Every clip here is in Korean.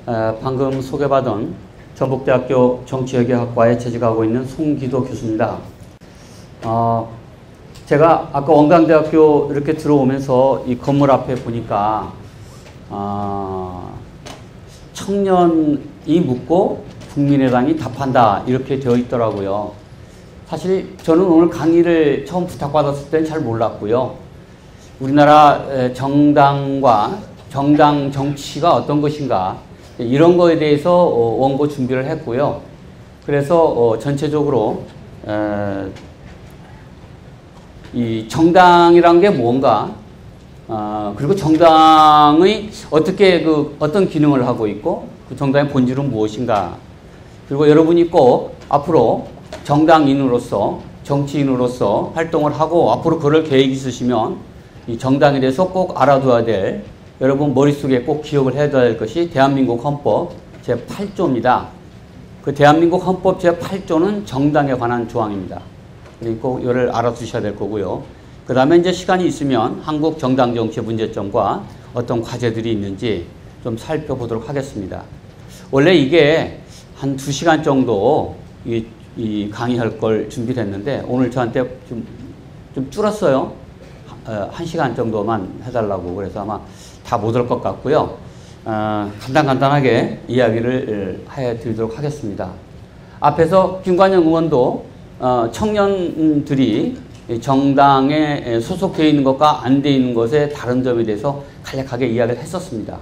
방금 소개받은 전북대학교 정치외교학과에 재직하고 있는 송기도 교수입니다. 제가 아까 원광대학교 이렇게 들어오면서 이 건물 앞에 보니까 청년이 묻고 국민의당이 답한다 이렇게 되어 있더라고요. 사실 저는 오늘 강의를 처음 부탁받았을 때는 잘 몰랐고요. 우리나라 정당과 정당 정치가 어떤 것인가 이런 거에 대해서 원고 준비를 했고요. 그래서 전체적으로 이 정당이란 게 뭔가, 그리고 정당의 어떻게 어떤 기능을 하고 있고 그 정당의 본질은 무엇인가, 그리고 여러분이 꼭 앞으로 정당인으로서 정치인으로서 활동을 하고 앞으로 그럴 계획이 있으시면 이 정당에 대해서 꼭 알아둬야 될, 여러분 머릿속에 꼭 기억을 해둬야 될 것이 대한민국 헌법 제8조입니다. 그 대한민국 헌법 제8조는 정당에 관한 조항입니다. 그러니까 꼭 이걸 알아두셔야 될 거고요. 그 다음에 이제 시간이 있으면 한국 정당 정치의 문제점과 어떤 과제들이 있는지 좀 살펴보도록 하겠습니다. 원래 이게 한 2시간 정도 이 강의할 걸 준비했는데 오늘 저한테 좀 줄었어요. 1시간 정도만 해달라고. 그래서 아마 다 못 올 것 같고요. 간단하게 이야기를 해드리도록 하겠습니다. 앞에서 김관영 의원도 청년들이 정당에 소속되어 있는 것과 안 되어 있는 것의 다른 점에 대해서 간략하게 이야기를 했었습니다.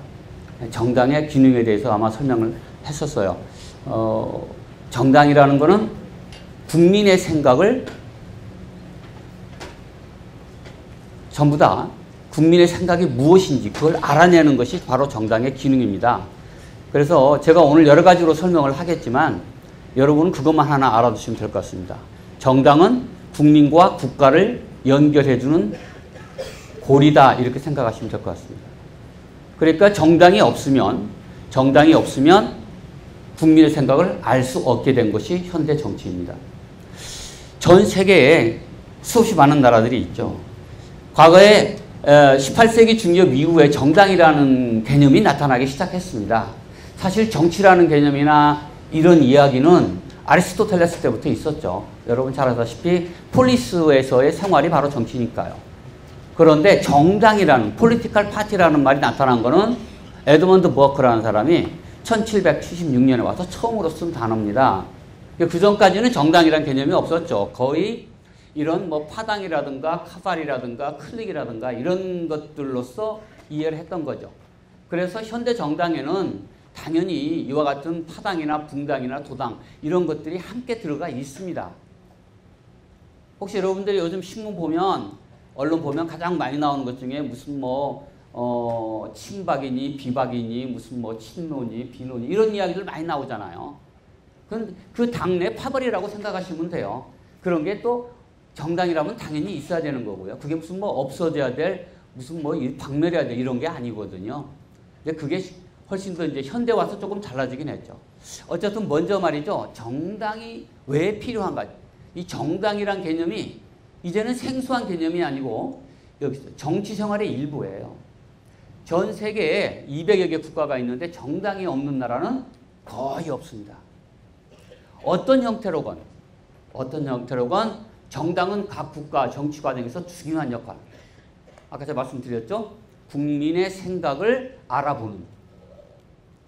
정당의 기능에 대해서 아마 설명을 했었어요. 정당이라는 것은 국민의 생각을 전부 다 국민의 생각이 무엇인지 그걸 알아내는 것이 바로 정당의 기능입니다. 그래서 제가 오늘 여러 가지로 설명을 하겠지만 여러분은 그것만 하나 알아두시면 될 것 같습니다. 정당은 국민과 국가를 연결해주는 고리다 이렇게 생각하시면 될 것 같습니다. 그러니까 정당이 없으면 국민의 생각을 알 수 없게 된 것이 현대 정치입니다. 전 세계에 수없이 많은 나라들이 있죠. 과거에 18세기 중엽 이후에 정당이라는 개념이 나타나기 시작했습니다. 사실 정치라는 개념이나 이런 이야기는 아리스토텔레스 때부터 있었죠. 여러분 잘 아다시피 폴리스에서의 생활이 바로 정치니까요. 그런데 정당이라는 폴리티컬 파티라는 말이 나타난 거는 에드먼드 버크라는 사람이 1776년에 와서 처음으로 쓴 단어입니다. 그 전까지는 정당이라는 개념이 없었죠. 거의 이런 뭐 파당이라든가 카발이라든가 클릭이라든가 이런 것들로서 이해를 했던 거죠. 그래서 현대 정당에는 당연히 이와 같은 파당이나 붕당이나 도당 이런 것들이 함께 들어가 있습니다. 혹시 여러분들이 요즘 신문 보면, 언론 보면 가장 많이 나오는 것 중에 무슨 친박이니 비박이니 무슨 친노니 비노니 이런 이야기들 많이 나오잖아요. 그 당내 파벌이라고 생각하시면 돼요. 그런 게 또 정당이라면 당연히 있어야 되는 거고요. 그게 무슨 없어져야 될, 무슨 박멸해야 될 이런 게 아니거든요. 근데 그게 훨씬 더 이제 현대 와서 조금 달라지긴 했죠. 어쨌든 먼저 말이죠. 정당이 왜 필요한가? 이 정당이란 개념이 이제는 생소한 개념이 아니고 여기서 정치 생활의 일부예요. 전 세계에 200여 개 국가가 있는데 정당이 없는 나라는 거의 없습니다. 어떤 형태로건 정당은 각 국가 정치 과정에서 중요한 역할. 아까 제가 말씀드렸죠? 국민의 생각을 알아보는.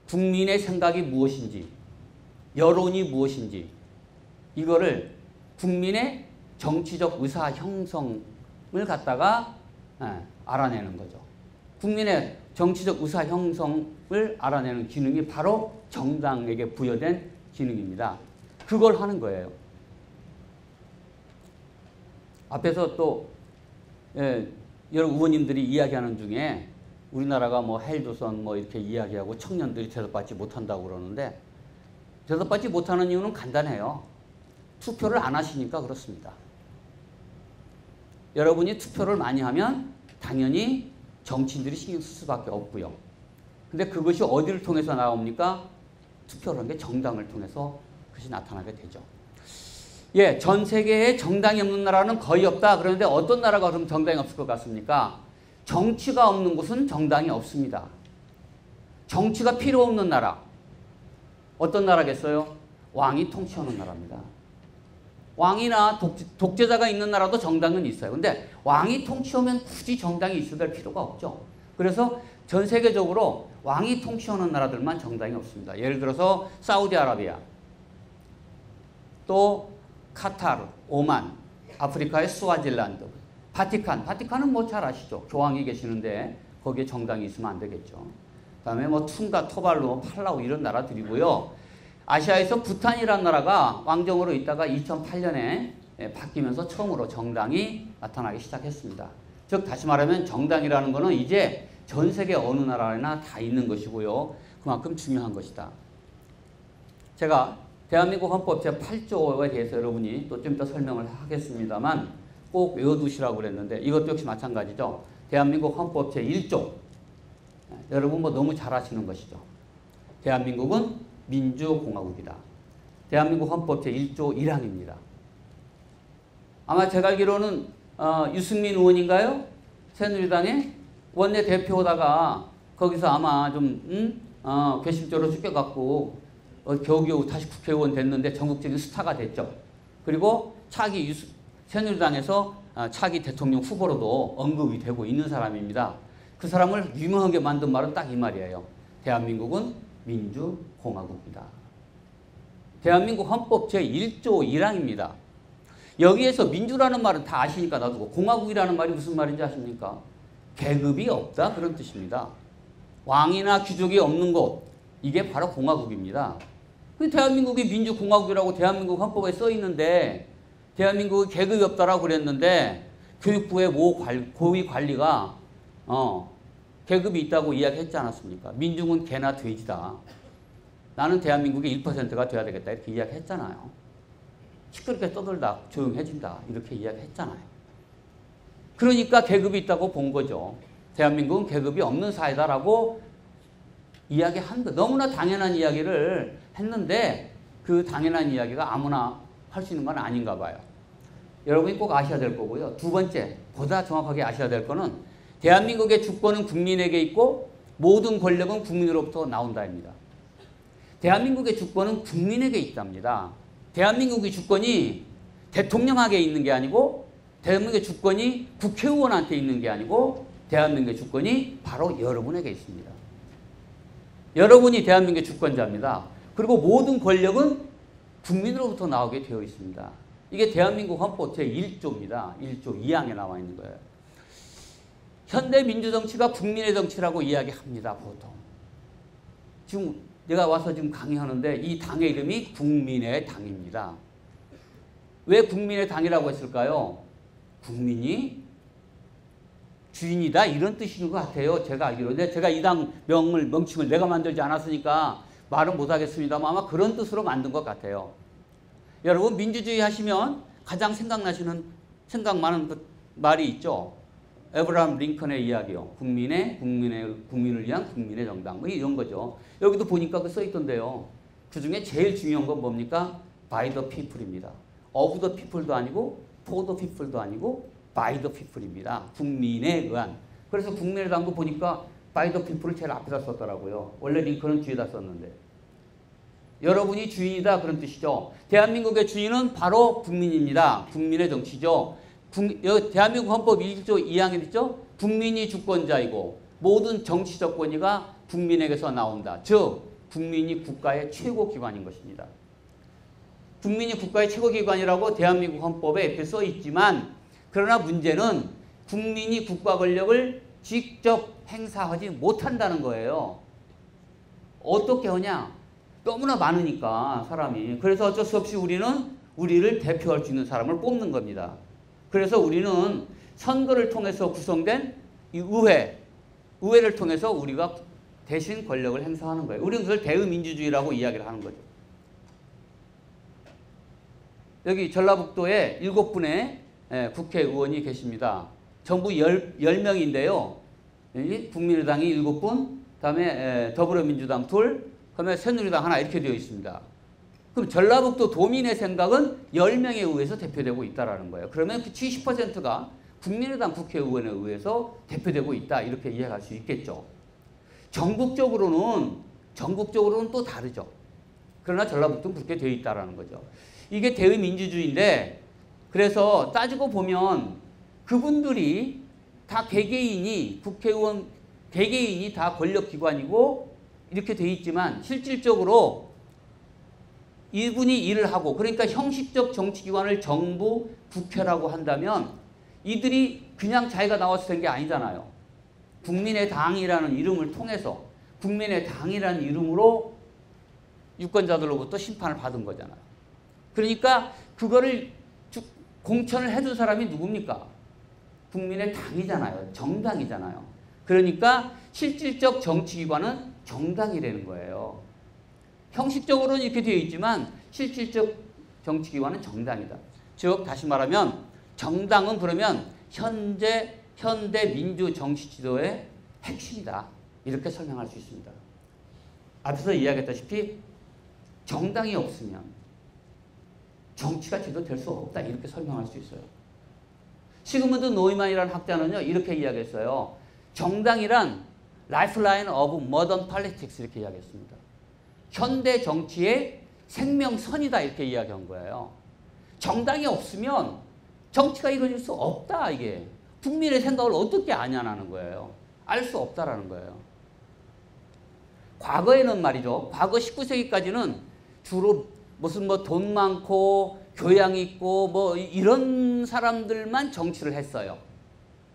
국민의 생각이 무엇인지, 여론이 무엇인지, 이거를 국민의 정치적 의사 형성을 갖다가 알아내는 거죠. 국민의 정치적 의사 형성을 알아내는 기능이 바로 정당에게 부여된 기능입니다. 그걸 하는 거예요. 앞에서 또 여러 의원님들이 이야기하는 중에 우리나라가 헬조선 이렇게 이야기하고 청년들이 대접받지 못한다고 그러는데 대접받지 못하는 이유는 간단해요. 투표를 안 하시니까 그렇습니다. 여러분이 투표를 많이 하면 당연히 정치인들이 신경 쓸 수밖에 없고요. 근데 그것이 어디를 통해서 나옵니까? 투표라는 게 정당을 통해서 그것이 나타나게 되죠. 예, 전 세계에 정당이 없는 나라는 거의 없다. 그런데 어떤 나라가 그럼 정당이 없을 것 같습니까? 정치가 없는 곳은 정당이 없습니다. 정치가 필요 없는 나라. 어떤 나라겠어요? 왕이 통치하는 나라입니다. 왕이나 독재자가 있는 나라도 정당은 있어요. 근데 왕이 통치하면 굳이 정당이 있어야 될 필요가 없죠. 그래서 전 세계적으로 왕이 통치하는 나라들만 정당이 없습니다. 예를 들어서 사우디아라비아, 또 카타르, 오만, 아프리카의 스와질란드, 바티칸은 뭐 잘 아시죠? 교황이 계시는데 거기에 정당이 있으면 안 되겠죠. 그다음에 뭐 퉁가, 토발루, 팔라우 이런 나라들이고요. 아시아에서 부탄이라는 나라가 왕정으로 있다가 2008년에 바뀌면서 처음으로 정당이 나타나기 시작했습니다. 즉 다시 말하면 정당이라는 것은 이제 전 세계 어느 나라나 다 있는 것이고요. 그만큼 중요한 것이다. 제가 대한민국 헌법 제8조에 대해서 여러분이 또 좀 더 설명을 하겠습니다만 꼭 외워두시라고 그랬는데 이것도 역시 마찬가지죠. 대한민국 헌법 제1조. 여러분 뭐 너무 잘 아시는 것이죠. 대한민국은 민주공화국이다. 대한민국 헌법 제1조 1항입니다. 아마 제가 알기로는 유승민 의원인가요? 새누리당의 원내대표다가 거기서 아마 좀 괘씸죄로 쫓겨갖고 겨우겨우 다시 국회의원 됐는데 전국적인 스타가 됐죠. 그리고 새누리당에서 차기 대통령 후보로도 언급이 되고 있는 사람입니다. 그 사람을 유명하게 만든 말은 딱 이 말이에요. 대한민국은 민주공화국이다. 대한민국 헌법 제1조 1항입니다. 여기에서 민주라는 말은 다 아시니까 놔두고 공화국이라는 말이 무슨 말인지 아십니까? 계급이 없다 그런 뜻입니다. 왕이나 귀족이 없는 곳 이게 바로 공화국입니다. 대한민국이 민주공화국이라고 대한민국 헌법에 써 있는데 대한민국이 계급이 없다라고 그랬는데 교육부의 고위 관리가 계급이 있다고 이야기했지 않았습니까? 민중은 개나 돼지다. 나는 대한민국의 1%가 돼야 되겠다 이렇게 이야기했잖아요. 시끄럽게 떠들다 조용해진다 이렇게 이야기했잖아요. 그러니까 계급이 있다고 본 거죠. 대한민국은 계급이 없는 사회다라고 이야기한 거. 너무나 당연한 이야기를 했는데 그 당연한 이야기가 아무나 할 수 있는 건 아닌가 봐요. 여러분이 꼭 아셔야 될 거고요. 두 번째, 보다 정확하게 아셔야 될 거는 대한민국의 주권은 국민에게 있고 모든 권력은 국민으로부터 나온다입니다. 대한민국의 주권은 국민에게 있답니다. 대한민국의 주권이 대통령에게 있는 게 아니고 대한민국의 주권이 국회의원한테 있는 게 아니고 대한민국의 주권이 바로 여러분에게 있습니다. 여러분이 대한민국의 주권자입니다. 그리고 모든 권력은 국민으로부터 나오게 되어 있습니다. 이게 대한민국 헌법 제1조입니다. 1조 2항에 나와 있는 거예요. 현대 민주정치가 국민의 정치라고 이야기합니다. 보통. 지금 내가 와서 지금 강의하는데 이 당의 이름이 국민의 당입니다. 왜 국민의 당이라고 했을까요? 국민이 주인이다 이런 뜻인 것 같아요. 제가 알기로. 근데 제가 이 당 명칭을 내가 만들지 않았으니까 말은 못하겠습니다만 아마 그런 뜻으로 만든 것 같아요. 여러분 민주주의 하시면 가장 생각 많은 그 말이 있죠. 에브라함 링컨의 이야기요. 국민을 위한 국민의 정당. 뭐 이런 거죠. 여기도 보니까 그 써있던데요. 그 중에 제일 중요한 건 뭡니까? by the people입니다. of the people도 아니고 for the people도 아니고 by the people입니다. 국민에 의한. 그래서 국민의당도 보니까 by the people을 제일 앞에다 썼더라고요. 원래 링컨은 뒤에다 썼는데. 여러분이 주인이다 그런 뜻이죠. 대한민국의 주인은 바로 국민입니다. 국민의 정치죠. 대한민국 헌법 1조 2항에 있죠. 국민이 주권자이고 모든 정치적 권위가 국민에게서 나온다. 즉 국민이 국가의 최고 기관인 것입니다. 국민이 국가의 최고 기관이라고 대한민국 헌법에 이렇게 써 있지만 그러나 문제는 국민이 국가 권력을 직접 행사하지 못한다는 거예요. 어떻게 하냐? 너무나 많으니까 사람이. 그래서 어쩔 수 없이 우리를 대표할 수 있는 사람을 뽑는 겁니다. 그래서 우리는 선거를 통해서 구성된 이 의회를 통해서 우리가 대신 권력을 행사하는 거예요. 우리는 그걸 대의민주주의라고 이야기를 하는 거죠. 여기 전라북도에 7분의 국회의원이 계십니다. 전부 10명인데요. 국민의당이 7분, 그다음에 더불어민주당 2, 그다음에 새누리당 1 이렇게 되어 있습니다. 그럼 전라북도 도민의 생각은 10명에 의해서 대표되고 있다는 거예요. 그러면 그 70%가 국민의당 국회의원에 의해서 대표되고 있다 이렇게 이해할 수 있겠죠. 전국적으로는 또 다르죠. 그러나 전라북도는 그렇게 되어 있다라는 거죠. 이게 대의민주주의인데, 그래서 따지고 보면 그분들이 다 개개인이, 국회의원 개개인이 다 권력기관이고 이렇게 되어 있지만 실질적으로 이분이 일을 하고, 그러니까 형식적 정치기관을 정부, 국회라고 한다면 이들이 그냥 자기가 나와서 된 게 아니잖아요. 국민의당이라는 이름을 통해서, 국민의당이라는 이름으로 유권자들로부터 심판을 받은 거잖아요. 그러니까 그거를 공천을 해준 사람이 누굽니까? 국민의당이잖아요. 정당이잖아요. 그러니까 실질적 정치기관은 정당이라는 거예요. 형식적으로는 이렇게 되어 있지만 실질적 정치기관은 정당이다. 즉 다시 말하면 정당은 그러면 현대 민주 정치 지도의 핵심이다. 이렇게 설명할 수 있습니다. 앞에서 이야기했다시피 정당이 없으면 정치가 지도될 수 없다. 이렇게 설명할 수 있어요. 시그문드 노이만이라는 학자는요, 이렇게 이야기했어요. 정당이란 라이프라인 오브 모던 팔리틱스 이렇게 이야기했습니다. 현대 정치의 생명선이다 이렇게 이야기한 거예요. 정당이 없으면 정치가 이루어질 수 없다. 이게 국민의 생각을 어떻게 아냐라는 거예요. 알 수 없다라는 거예요. 과거에는 말이죠. 과거 19세기까지는 주로 무슨 돈 많고 교양 있고 이런 사람들만 정치를 했어요.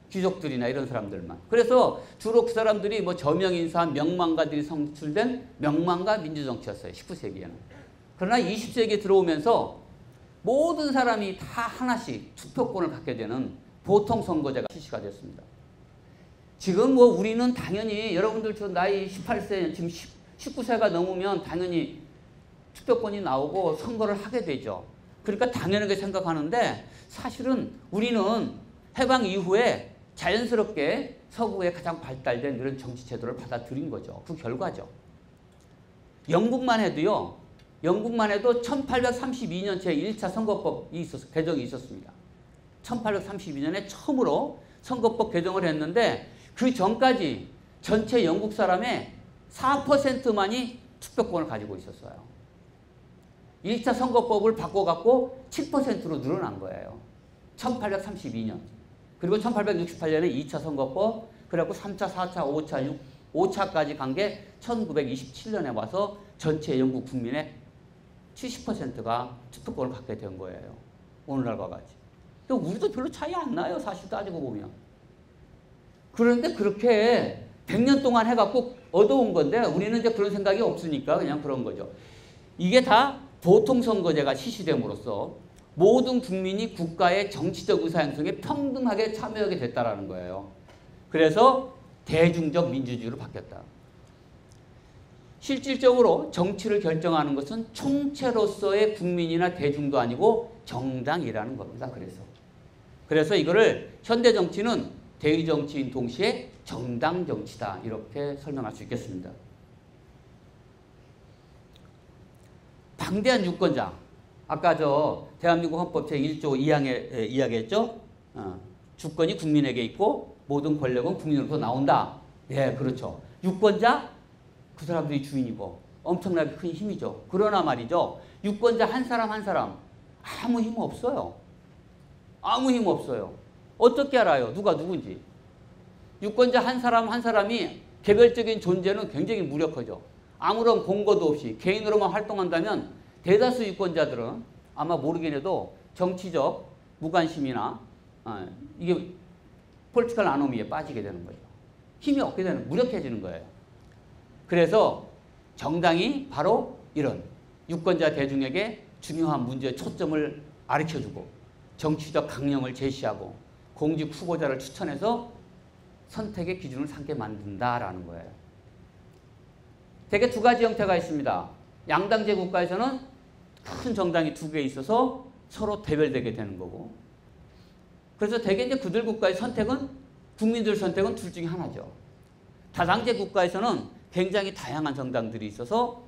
귀족들이나 이런 사람들만. 그래서 주로 그 사람들이 저명인사, 명망가들이 선출된 명망가 민주정치였어요. 19세기에는. 그러나 20세기에 들어오면서 모든 사람이 다 하나씩 투표권을 갖게 되는 보통선거제가 실시가 됐습니다. 지금 우리는 당연히 여러분들 저 나이 18세, 지금 19세가 넘으면 당연히 투표권이 나오고 선거를 하게 되죠. 그러니까 당연하게 생각하는데 사실은 우리는 해방 이후에 자연스럽게 서구에 가장 발달된 이런 정치제도를 받아들인 거죠. 그 결과죠. 영국만 해도 1832년 제1차 선거법이 개정이 있었습니다. 1832년에 처음으로 선거법 개정을 했는데 그 전까지 전체 영국 사람의 4%만이 투표권을 가지고 있었어요. 1차 선거법을 바꿔갖고 7%로 늘어난 거예요. 1832년. 그리고 1868년에 2차 선거법, 그래갖고 3차, 4차, 5차, 5차까지 간 게 1927년에 와서 전체 영국 국민의 70%가 투표권을 갖게 된 거예요. 오늘날과 같이. 우리도 별로 차이 안 나요. 사실 따지고 보면. 그런데 그렇게 100년 동안 해갖고 얻어온 건데 우리는 이제 그런 생각이 없으니까 그냥 그런 거죠. 이게 다 보통선거제가 실시됨으로써 모든 국민이 국가의 정치적 의사행성에 평등하게 참여하게 됐다라는 거예요. 그래서 대중적 민주주의로 바뀌었다. 실질적으로 정치를 결정하는 것은 총체로서의 국민이나 대중도 아니고 정당이라는 겁니다. 그래서 이거를 현대 정치는 대의 정치인 동시에 정당 정치다. 이렇게 설명할 수 있겠습니다. 방대한 유권자. 아까 대한민국 헌법 제1조 2항에 이야기했죠. 주권이 국민에게 있고 모든 권력은 국민으로부터 나온다. 예, 그렇죠. 유권자, 그 사람들이 주인이고 엄청나게 큰 힘이죠. 그러나 말이죠. 유권자 한 사람 한 사람 아무 힘 없어요. 아무 힘 없어요. 어떻게 알아요? 누가 누군지. 유권자 한 사람 한 사람이 개별적인 존재는 굉장히 무력하죠. 아무런 공고도 없이 개인으로만 활동한다면 대다수 유권자들은 아마 모르긴 해도 정치적 무관심이나 이게 폴리티컬 아노미에 빠지게 되는 거죠. 힘이 없게 되는, 무력해지는 거예요. 그래서 정당이 바로 이런 유권자 대중에게 중요한 문제의 초점을 가르쳐주고 정치적 강령을 제시하고 공직 후보자를 추천해서 선택의 기준을 삼게 만든다라는 거예요. 대개 두 가지 형태가 있습니다. 양당제 국가에서는 큰 정당이 두 개 있어서 서로 대별되게 되는 거고, 그래서 대개 이제 그들 국가의 선택은, 국민들 선택은 둘 중에 하나죠. 다당제 국가에서는 굉장히 다양한 정당들이 있어서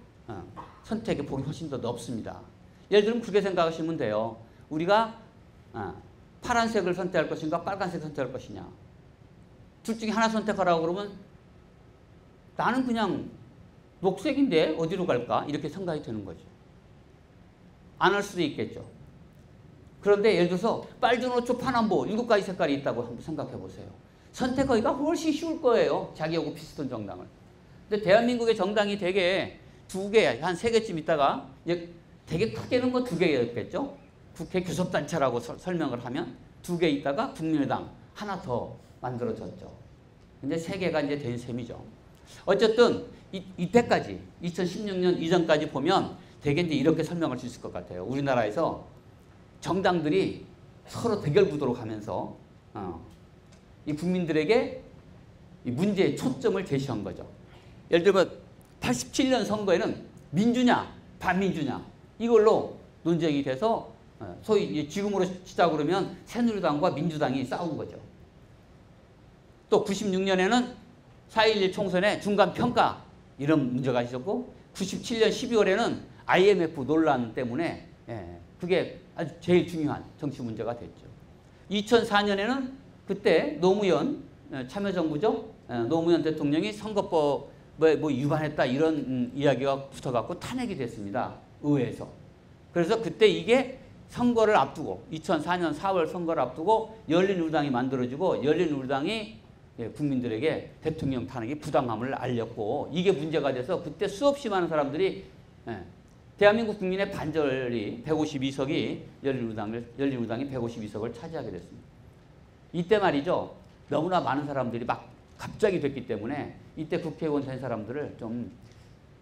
선택의 폭이 훨씬 더 넓습니다. 예를 들면 그렇게 생각하시면 돼요. 우리가 파란색을 선택할 것인가 빨간색을 선택할 것이냐. 둘 중에 하나 선택하라고 그러면 나는 그냥 녹색인데 어디로 갈까? 이렇게 생각이 드는 거죠. 안 할 수도 있겠죠. 그런데 예를 들어서 빨주노초 파남보 7가지 색깔이 있다고 한번 생각해 보세요. 선택하기가 훨씬 쉬울 거예요. 자기하고 비슷한 정당을. 근데 대한민국의 정당이 되게 2개, 한 3개쯤 있다가 되게 크게는 뭐 2개였겠죠. 국회 교섭단체라고 설명을 하면 2개 있다가 국민의당 하나 더 만들어졌죠. 근데 3개가 이제 된 셈이죠. 어쨌든 이때까지 2016년 이전까지 보면 되게 이제 이렇게 설명할 수 있을 것 같아요. 우리나라에서 정당들이 서로 대결 구도로 가면서 이 국민들에게 이 문제의 초점을 제시한 거죠. 예를 들면 87년 선거에는 민주냐 반민주냐 이걸로 논쟁이 돼서 소위 지금으로 시작으로 하면 새누리당과 민주당이 싸운 거죠. 또 96년에는 4.11 총선의 중간평가 이런 문제가 있었고 97년 12월에는 IMF 논란 때문에 그게 아주 제일 중요한 정치 문제가 됐죠. 2004년에는 그때 노무현 참여정부죠. 노무현 대통령이 선거법에 뭐 위반했다 이런 이야기가 붙어갖고 탄핵이 됐습니다. 의회에서. 그래서 그때 이게 선거를 앞두고 2004년 4월 선거를 앞두고 열린우리당이 만들어지고 열린우리당이 국민들에게 대통령 탄핵이 부당함을 알렸고 이게 문제가 돼서 그때 수없이 많은 사람들이 대한민국 국민의 반절이 152석이 열린우리당이 152석을 차지하게 됐습니다. 이때 말이죠. 너무나 많은 사람들이 막 갑자기 됐기 때문에 이때 국회의원 된 사람들을 좀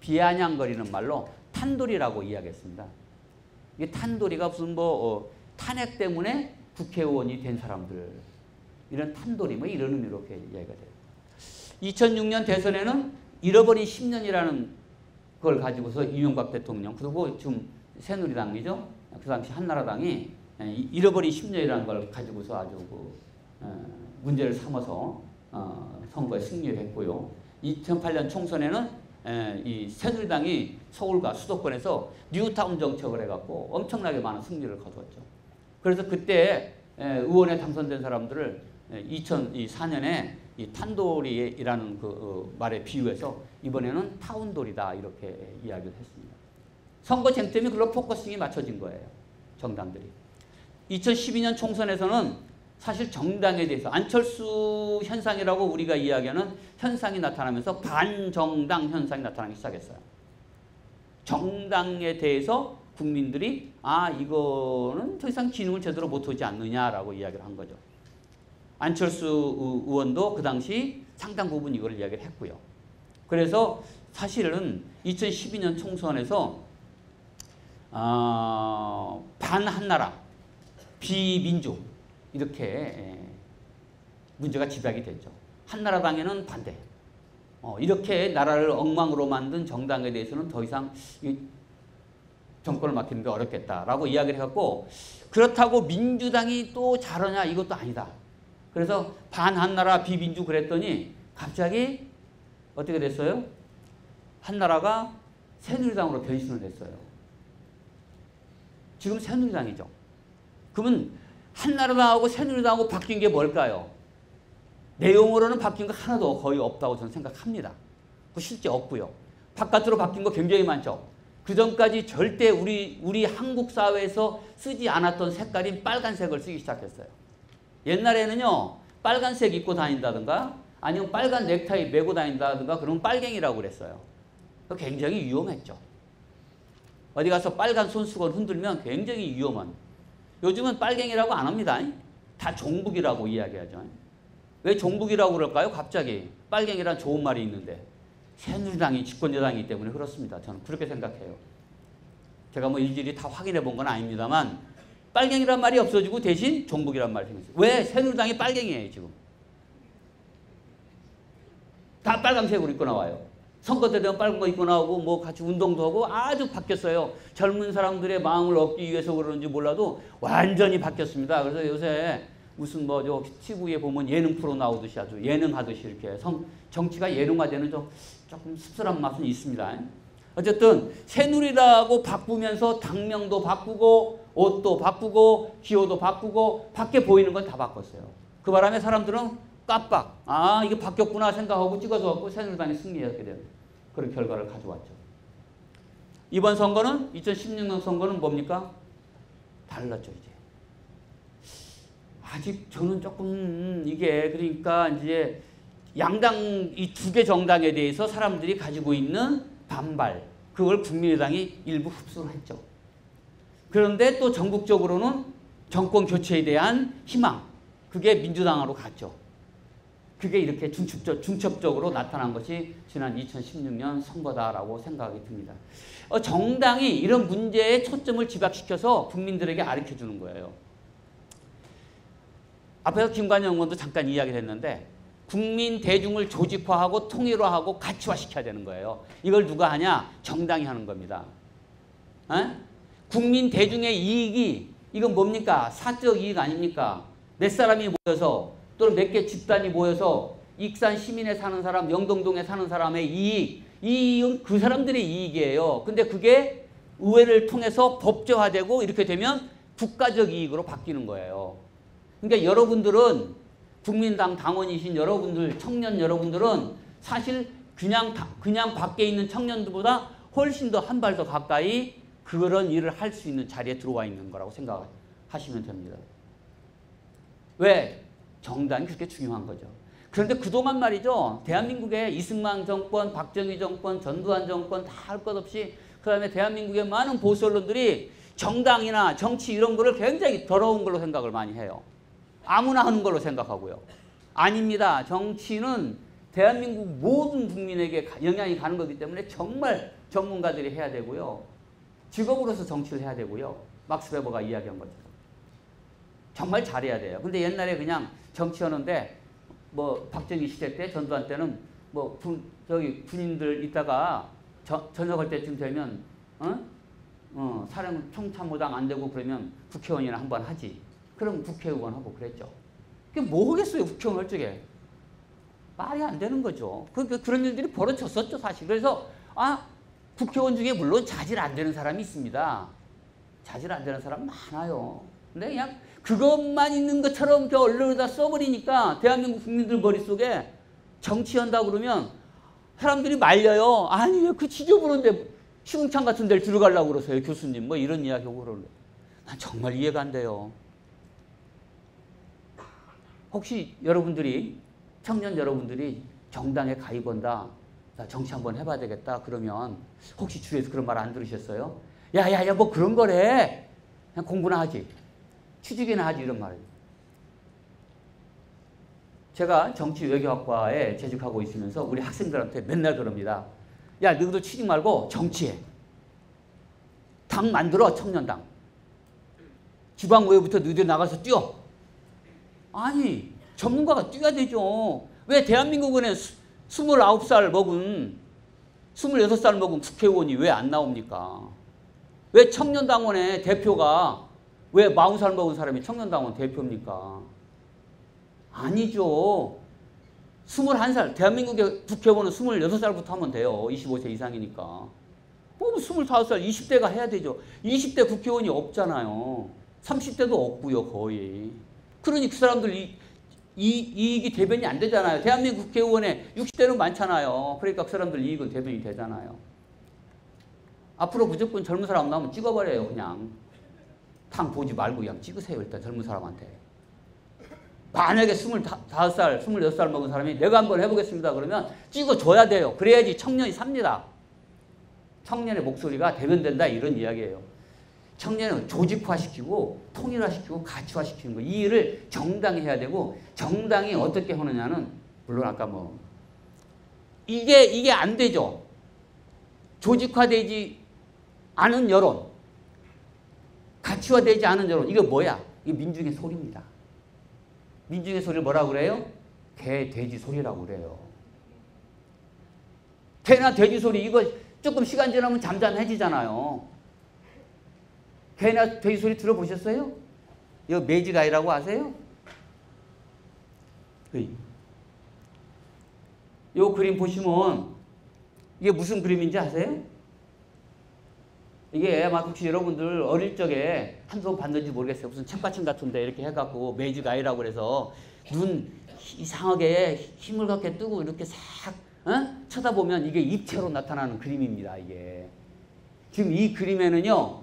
비아냥거리는 말로 탄돌이라고 이야기했습니다. 이게 탄돌이가 무슨 탄핵 때문에 국회의원이 된 사람들 이런 탄돌이 뭐 이런 의미로 이렇게 이야기가 돼요. 2006년 대선에는 잃어버린 10년이라는 걸 가지고서 이명박 대통령 그리고 지금 새누리당이죠. 그 당시 한나라당이 잃어버린 10년이라는 걸 가지고서 아주 문제를 삼아서 선거에 승리를 했고요. 2008년 총선에는 이 새누리당이 서울과 수도권에서 뉴타운 정책을 해갖고 엄청나게 많은 승리를 거두었죠. 그래서 그때 의원에 당선된 사람들을 2004년에 이 탄돌이라는 그 말에 비유해서 이번에는 타운돌이다 이렇게 이야기를 했습니다. 선거 쟁점이 그걸로 포커싱이 맞춰진 거예요. 정당들이. 2012년 총선에서는 사실 정당에 대해서 안철수 현상이라고 우리가 이야기하는 현상이 나타나면서 반정당 현상이 나타나기 시작했어요. 정당에 대해서 국민들이 이거는 더 이상 기능을 제대로 못하지 않느냐라고 이야기를 한 거죠. 안철수 의원도 그 당시 상당 부분 이걸 이야기를 했고요. 그래서 사실은 2012년 총선에서 반한나라, 비민주 이렇게 문제가 집약이 됐죠. 한나라당에는 반대. 이렇게 나라를 엉망으로 만든 정당에 대해서는 더 이상 정권을 맡기는 게 어렵겠다라고 이야기를 해갖고 그렇다고 민주당이 또 잘하냐 이것도 아니다. 그래서 반한나라 비민주 그랬더니 갑자기 어떻게 됐어요? 한나라가 새누리당으로 변신을 했어요. 지금 새누리당이죠. 그러면 한나라당하고 새누리당하고 바뀐 게 뭘까요? 내용으로는 바뀐 거 하나도 거의 없다고 저는 생각합니다. 실제 없고요. 바깥으로 바뀐 거 굉장히 많죠. 그 전까지 절대 우리 한국 사회에서 쓰지 않았던 색깔인 빨간색을 쓰기 시작했어요. 옛날에는요. 빨간색 입고 다닌다든가 아니면 빨간 넥타이 메고 다닌다든가 그러면 빨갱이라고 그랬어요. 굉장히 위험했죠. 어디 가서 빨간 손수건 흔들면 굉장히 위험한. 요즘은 빨갱이라고 안 합니다. 다 종북이라고 이야기하죠. 왜 종북이라고 그럴까요? 갑자기 빨갱이란 좋은 말이 있는데 새누리당이 집권여당이기 때문에 그렇습니다. 저는 그렇게 생각해요. 제가 뭐 일일이 다 확인해 본 건 아닙니다만 빨갱이란 말이 없어지고 대신 종북이란 말이 생겼어요. 왜? 새누리당이 빨갱이에요 지금. 다 빨간색으로 입고 나와요. 선거 때 되면 빨간 거 입고 나오고 뭐 같이 운동도 하고 아주 바뀌었어요. 젊은 사람들의 마음을 얻기 위해서 그러는지 몰라도 완전히 바뀌었습니다. 그래서 요새 무슨 뭐 저 TV에 보면 예능 프로 나오듯이 아주 예능하듯이 이렇게 정치가 예능화되는 조금 씁쓸한 맛은 있습니다. 어쨌든 새누리당하고 바꾸면서 당명도 바꾸고 옷도 바꾸고 기호도 바꾸고 밖에 보이는 건 다 바꿨어요. 그 바람에 사람들은 깜빡 아 이게 바뀌었구나 생각하고 찍어서 새누리당이 승리하게 되는 그런 결과를 가져왔죠. 이번 선거는 2016년 선거는 뭡니까? 달랐죠. 이제 아직 저는 조금 이게 그러니까 이제 양당 이 두 개 정당에 대해서 사람들이 가지고 있는 반발 그걸 국민의당이 일부 흡수를 했죠. 그런데 또 전국적으로는 정권 교체에 대한 희망 그게 민주당으로 갔죠. 그게 이렇게 중첩적으로 나타난 것이 지난 2016년 선거다라고 생각이 듭니다. 정당이 이런 문제에 초점을 집약시켜서 국민들에게 가르쳐주는 거예요. 앞에서 김관영 의원도 잠깐 이야기를 했는데 국민 대중을 조직화하고 통일화하고 가치화시켜야 되는 거예요. 이걸 누가 하냐? 정당이 하는 겁니다. 에? 국민 대중의 이익이 이건 뭡니까? 사적 이익 아닙니까? 몇 사람이 모여서 또는 몇 개 집단이 모여서 익산 시민에 사는 사람, 영동동에 사는 사람의 이익은 그 사람들의 이익이에요. 근데 그게 의회를 통해서 법제화되고 이렇게 되면 국가적 이익으로 바뀌는 거예요. 그러니까 여러분들은 국민당 당원이신 여러분들, 청년 여러분들은 사실 그냥 밖에 있는 청년들보다 훨씬 더 한 발 더 가까이 그런 일을 할 수 있는 자리에 들어와 있는 거라고 생각하시면 됩니다. 왜? 정당이 그렇게 중요한 거죠. 그런데 그동안 말이죠. 대한민국의 이승만 정권, 박정희 정권, 전두환 정권 다 할 것 없이 그 다음에 대한민국의 많은 보수 언론들이 정당이나 정치 이런 거를 굉장히 더러운 걸로 생각을 많이 해요. 아무나 하는 걸로 생각하고요. 아닙니다. 정치는 대한민국 모든 국민에게 영향이 가는 거기 때문에 정말 전문가들이 해야 되고요. 직업으로서 정치를 해야 되고요. 막스 베버가 이야기한 것처럼. 정말 잘해야 돼요. 근데 옛날에 그냥 정치하는데 뭐 박정희 시대 때 전두환 때는 뭐 군인들 있다가 저녁할 때쯤 되면 사령 총참모당 안 되고 그러면 국회의원이나 한번 하지. 그럼 국회의원 하고 그랬죠. 그게 뭐 하겠어요, 국회의원 할 적에. 말이 안 되는 거죠. 그런 일들이 벌어졌었죠, 사실. 그래서, 국회의원 중에 물론 자질 안 되는 사람이 있습니다. 자질 안 되는 사람 많아요. 근데 그냥 그것만 있는 것처럼 언론에다 써버리니까 대한민국 국민들 머릿속에 정치한다고 그러면 사람들이 말려요. 아니, 왜 그 지저분한데 시궁창 같은 데를 들어가려고 그러세요, 교수님. 뭐 이런 이야기하고 그러는데. 난 정말 이해가 안 돼요. 혹시 여러분들이 청년 여러분들이 정당에 가입한다. 나 정치 한번 해봐야 되겠다. 그러면 혹시 주위에서 그런 말 안 들으셨어요? 야야야 뭐 그런 거래. 그냥 공부나 하지. 취직이나 하지 이런 말이에요. 제가 정치 외교학과에 재직하고 있으면서 우리 학생들한테 맨날 그럽니다. 야 너희들 취직 말고 정치해. 당 만들어 청년당. 지방의회부터 너희들 나가서 뛰어. 아니 전문가가 뛰어야 되죠. 왜 대한민국은 29살 먹은 26살 먹은 국회의원이 왜 안 나옵니까? 왜 청년당원의 대표가 왜 40살 먹은 사람이 청년당원 대표입니까? 아니죠. 21살 대한민국의 국회의원은 26살부터 하면 돼요. 25세 이상이니까. 25살 20대가 해야 되죠. 20대 국회의원이 없잖아요. 30대도 없고요. 거의. 그러니 그 사람들 이익이 대변이 안 되잖아요. 대한민국 국회의원에 60대는 많잖아요. 그러니까 그 사람들 이익은 대변이 되잖아요. 앞으로 무조건 젊은 사람 나오면 찍어버려요. 그냥. 탕 보지 말고 그냥 찍으세요. 일단 젊은 사람한테. 만약에 25살, 26살 먹은 사람이 내가 한번 해보겠습니다. 그러면 찍어줘야 돼요. 그래야지 청년이 삽니다. 청년의 목소리가 대변된다 이런 이야기예요. 청년은 조직화시키고 통일화시키고 가치화시키는 거. 이 일을 정당이 해야 되고 정당이 어떻게 하느냐는 물론 아까 뭐 이게 안 되죠. 조직화되지 않은 여론, 가치화되지 않은 여론. 이거 뭐야? 이게 민중의 소리입니다. 민중의 소리를 뭐라고 그래요? 개, 돼지 소리라고 그래요. 개나 돼지 소리 이거 조금 시간 지나면 잠잠해지잖아요. 개나 돼지 소리 들어보셨어요? 이거 매지가이라고 아세요? 이 그림 보시면 이게 무슨 그림인지 아세요? 이게 아마 혹시 여러분들 어릴 적에 한 번 봤는지 모르겠어요. 무슨 책받침 같은데 이렇게 해갖고 매지가이라고 그래서 눈 이상하게 힘을 갖게 뜨고 이렇게 싹 쳐다보면 이게 입체로 나타나는 그림입니다. 이게 지금 이 그림에는요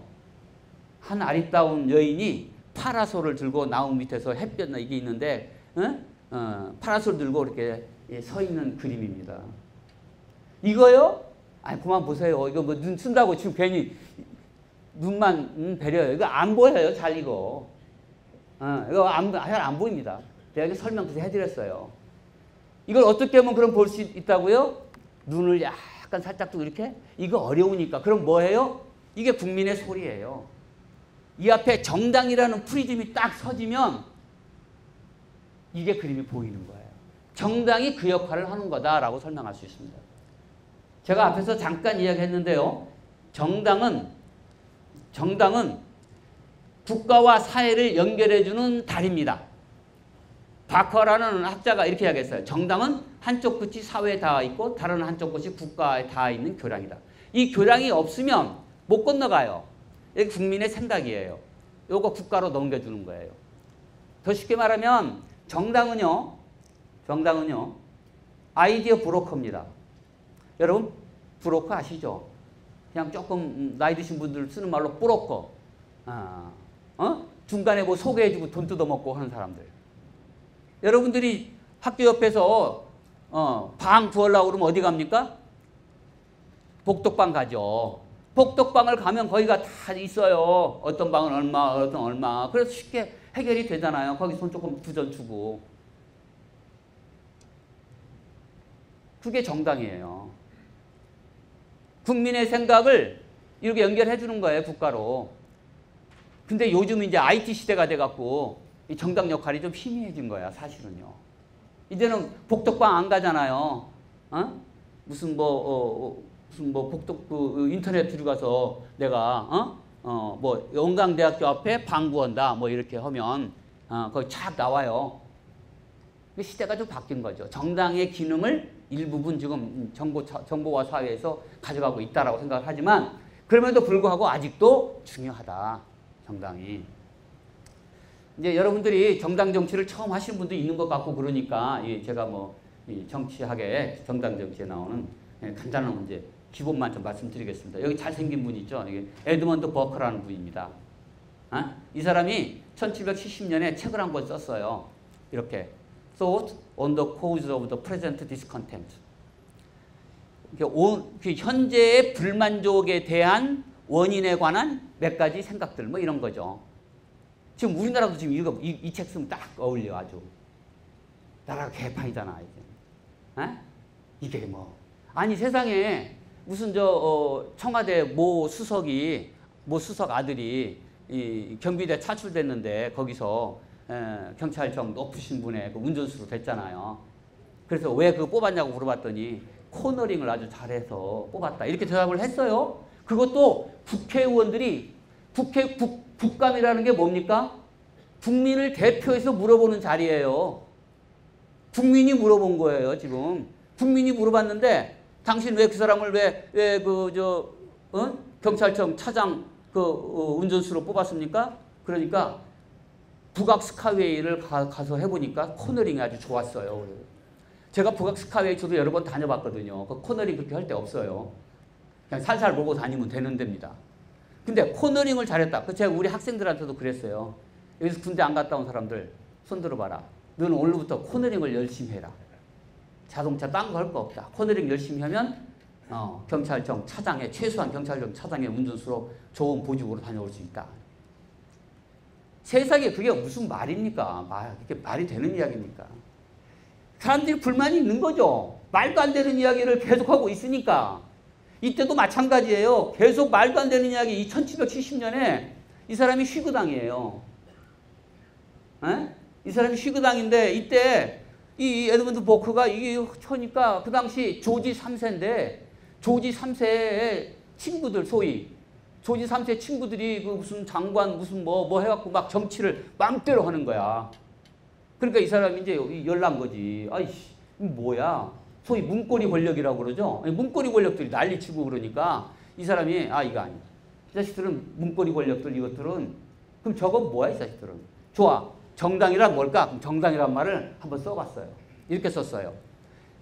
한 아리따운 여인이 파라솔을 들고 나무 밑에서 햇볕 이게 있는데 파라솔 들고 이렇게 서 있는 그림입니다. 이거요? 아니 그만 보세요. 이거 뭐 눈 쓴다고 지금 괜히 눈만 배려요. 이거 안 보여요. 잘 이거. 이거 잘 안 보입니다. 내가 설명 해드렸어요. 이걸 어떻게 하면 그럼 볼 수 있다고요? 눈을 약간 살짝 뜨고 이렇게? 이거 어려우니까. 그럼 뭐 해요? 이게 국민의 소리예요. 이 앞에 정당이라는 프리즘이 딱 서지면 이게 그림이 보이는 거예요. 정당이 그 역할을 하는 거다라고 설명할 수 있습니다. 제가 앞에서 잠깐 이야기했는데요. 정당은 국가와 사회를 연결해주는 다리입니다. 바커라는 학자가 이렇게 이야기했어요. 정당은 한쪽 끝이 사회에 닿아 있고 다른 한쪽 끝이 국가에 닿아 있는 교량이다. 이 교량이 없으면 못 건너가요. 이게 국민의 생각이에요. 요거 국가로 넘겨주는 거예요. 더 쉽게 말하면 정당은요 아이디어 브로커입니다. 여러분 브로커 아시죠? 그냥 조금 나이 드신 분들 쓰는 말로 브로커. 중간에 뭐 소개해주고 돈 뜯어먹고 하는 사람들. 여러분들이 학교 옆에서 방 구하려고 그러면 어디 갑니까? 복덕방 가죠. 복덕방을 가면 거기가 다 있어요. 어떤 방은 얼마, 어떤 얼마. 그래서 쉽게 해결이 되잖아요. 거기 손 조금 두전 주고. 그게 정당이에요. 국민의 생각을 이렇게 연결해 주는 거예요. 국가로. 근데 요즘 이제 IT 시대가 돼갖고 이 정당 역할이 좀 희미해진 거야. 사실은요. 이제는 복덕방 안 가잖아요. 무슨 복덕 인터넷 들어가서 내가 뭐 영광대학교 앞에 방 구한다 뭐 이렇게 하면 거기 착 나와요. 시대가 좀 바뀐 거죠. 정당의 기능을 일부분 지금 정보와 사회에서 가져가고 있다라고 생각을 하지만 그럼에도 불구하고 아직도 중요하다. 정당이. 이제 여러분들이 정당 정치를 처음 하시는 분도 있는 것 같고 그러니까 제가 뭐 정치학에 정당 정치에 나오는 간단한 문제 기본만 좀 말씀드리겠습니다. 여기 잘생긴 분 있죠? 이게 에드먼드 버커라는 분입니다. 이 사람이 1770년에 책을 한 권 썼어요. 이렇게 Thought on the Cause of the Present Discontent. 현재의 불만족에 대한 원인에 관한 몇 가지 생각들 뭐 이런 거죠. 지금 우리나라도 지금 이 책 쓰면 딱 어울려 아주. 나라가 개판이잖아 이제. 이게 뭐 아니 세상에 무슨 청와대 모 수석 아들이 이 경비대 차출됐는데 거기서 경찰청 높으신 분의 그 운전수로 됐잖아요. 그래서 왜 그거 뽑았냐고 물어봤더니 코너링을 아주 잘해서 뽑았다 이렇게 대답을 했어요. 그것도 국회의원들이 국감이라는 게 뭡니까? 국민을 대표해서 물어보는 자리예요. 국민이 물어본 거예요, 지금. 국민이 물어봤는데 당신 왜 그 사람을 경찰청 차장 운전수로 뽑았습니까? 그러니까 북악 스카이웨이를 가서 해보니까 코너링이 아주 좋았어요. 제가 북악 스카이웨이 저도 여러 번 다녀봤거든요. 그 코너링 그렇게 할 데 없어요. 그냥 살살 몰고 다니면 되는 데입니다. 근데 코너링을 잘했다. 제가 우리 학생들한테도 그랬어요. 여기서 군대 안 갔다 온 사람들 손 들어봐라. 너는 오늘부터 코너링을 열심히 해라. 자동차 딴 거 할 거 없다. 코너링 열심히 하면 경찰청 차장에 최소한 경찰청 차장의 운전수로 좋은 보직으로 다녀올 수 있다. 세상에 그게 무슨 말입니까? 그게 말이 되는 이야기입니까? 사람들이 불만이 있는 거죠. 말도 안 되는 이야기를 계속하고 있으니까. 이때도 마찬가지예요. 계속 말도 안 되는 이야기. 1770년에 이 사람이 쉬그당이에요. 이 사람이 쉬그당인데 이때 이 에드먼드 버크가 이게 쳐니까 그 당시 조지 3세인데 조지 3세의 친구들 소위 조지 3세 친구들이 그 무슨 장관 무슨 뭐 해갖고 막 정치를 맘대로 하는 거야. 그러니까 이 사람이 이제 열난 거지. 아이씨 뭐야. 소위 문고리 권력이라고 그러죠. 문고리 권력들이 난리치고 그러니까 이 사람이 이거 아니야. 이 자식들은 문고리 권력들 이것들은 그럼 저건 뭐야 이 자식들은. 좋아. 정당이란 뭘까? 그럼 정당이란 말을 한번 써봤어요. 이렇게 썼어요.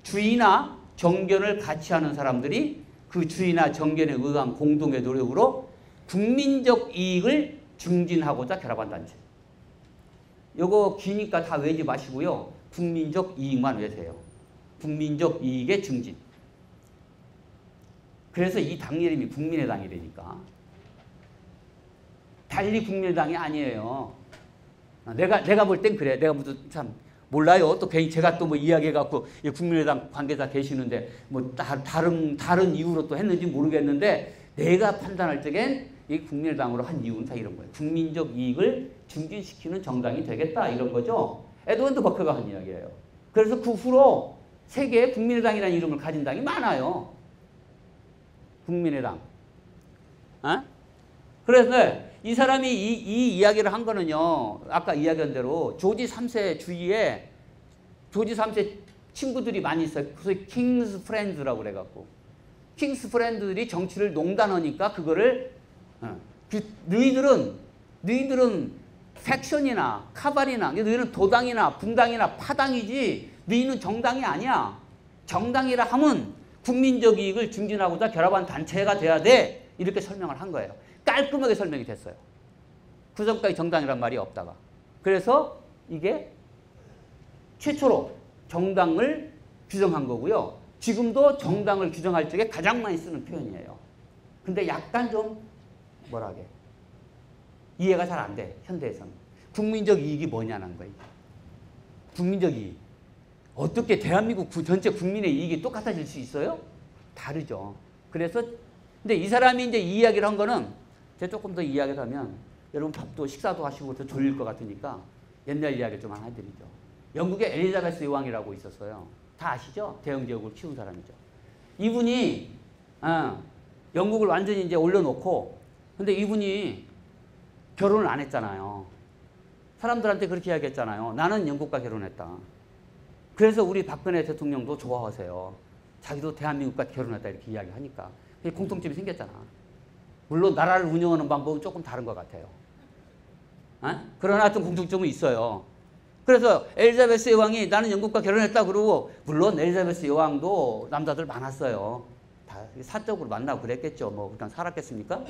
주의나 정견을 같이 하는 사람들이 그 주의나 정견에 의한 공동의 노력으로 국민적 이익을 증진하고자 결합한 단체. 요거 기니까 다 외지 마시고요. 국민적 이익만 외세요. 국민적 이익의 증진. 그래서 이 당 이름이 국민의당이라니까. 달리 국민의당이 아니에요. 내가 볼 땐 그래. 내가 무슨 참 몰라요. 또 괜히 제가 또 뭐 이야기해갖고 국민의당 관계자 계시는데 뭐 다른 이유로 또 했는지 모르겠는데 내가 판단할 적엔 이 국민의당으로 한 이유는 다 이런 거예요. 국민적 이익을 증진시키는 정당이 되겠다 이런 거죠. 에드먼드 버크가 한 이야기예요. 그래서 그 후로 세계에 국민의당이라는 이름을 가진 당이 많아요. 국민의당. 어? 그래서 이 사람이 이 이야기를 한 거는요. 아까 이야기한 대로 조지 3세 주위에 조지 3세 친구들이 많이 있어요. 그래서 킹스 프렌즈라고 그래갖고 킹스 프렌드들이 정치를 농단하니까 그거를 너희들은 팩션이나 카발이나 너희는 도당이나 분당이나 파당이지 너희는 정당이 아니야. 정당이라 하면 국민적 이익을 증진하고자 결합한 단체가 돼야 돼. 이렇게 설명을 한 거예요. 깔끔하게 설명이 됐어요. 그 전까지 정당이란 말이 없다가. 그래서 이게 최초로 정당을 규정한 거고요. 지금도 정당을 규정할 적에 가장 많이 쓰는 표현이에요. 근데 약간 좀 뭐라게 이해가 잘 안 돼. 현대에서는. 국민적 이익이 뭐냐는 거예요. 국민적 이익. 어떻게 대한민국 전체 국민의 이익이 똑같아질 수 있어요? 다르죠. 그래서 근데 이 사람이 이제 이 이야기를 한 거는 제가 조금 더 이야기를 하면 여러분 밥도 식사도 하시고 더 졸릴 것 같으니까 옛날 이야기를 좀 하나 해드리죠. 영국에 엘리자베스 여왕이라고 있었어요. 다 아시죠? 대영제국을 키운 사람이죠. 이분이 영국을 완전히 이제 올려놓고 근데 이분이 결혼을 안 했잖아요. 사람들한테 그렇게 이야기했잖아요. 나는 영국과 결혼했다. 그래서 우리 박근혜 대통령도 좋아하세요. 자기도 대한민국과 결혼했다 이렇게 이야기하니까. 공통점이 생겼잖아. 물론 나라를 운영하는 방법은 조금 다른 것 같아요. 그러나 어떤 공통점은 있어요. 그래서 엘리자베스 여왕이 나는 영국과 결혼했다 그러고 물론 엘리자베스 여왕도 남자들 많았어요. 다 사적으로 만나고 그랬겠죠. 뭐 그냥 살았겠습니까?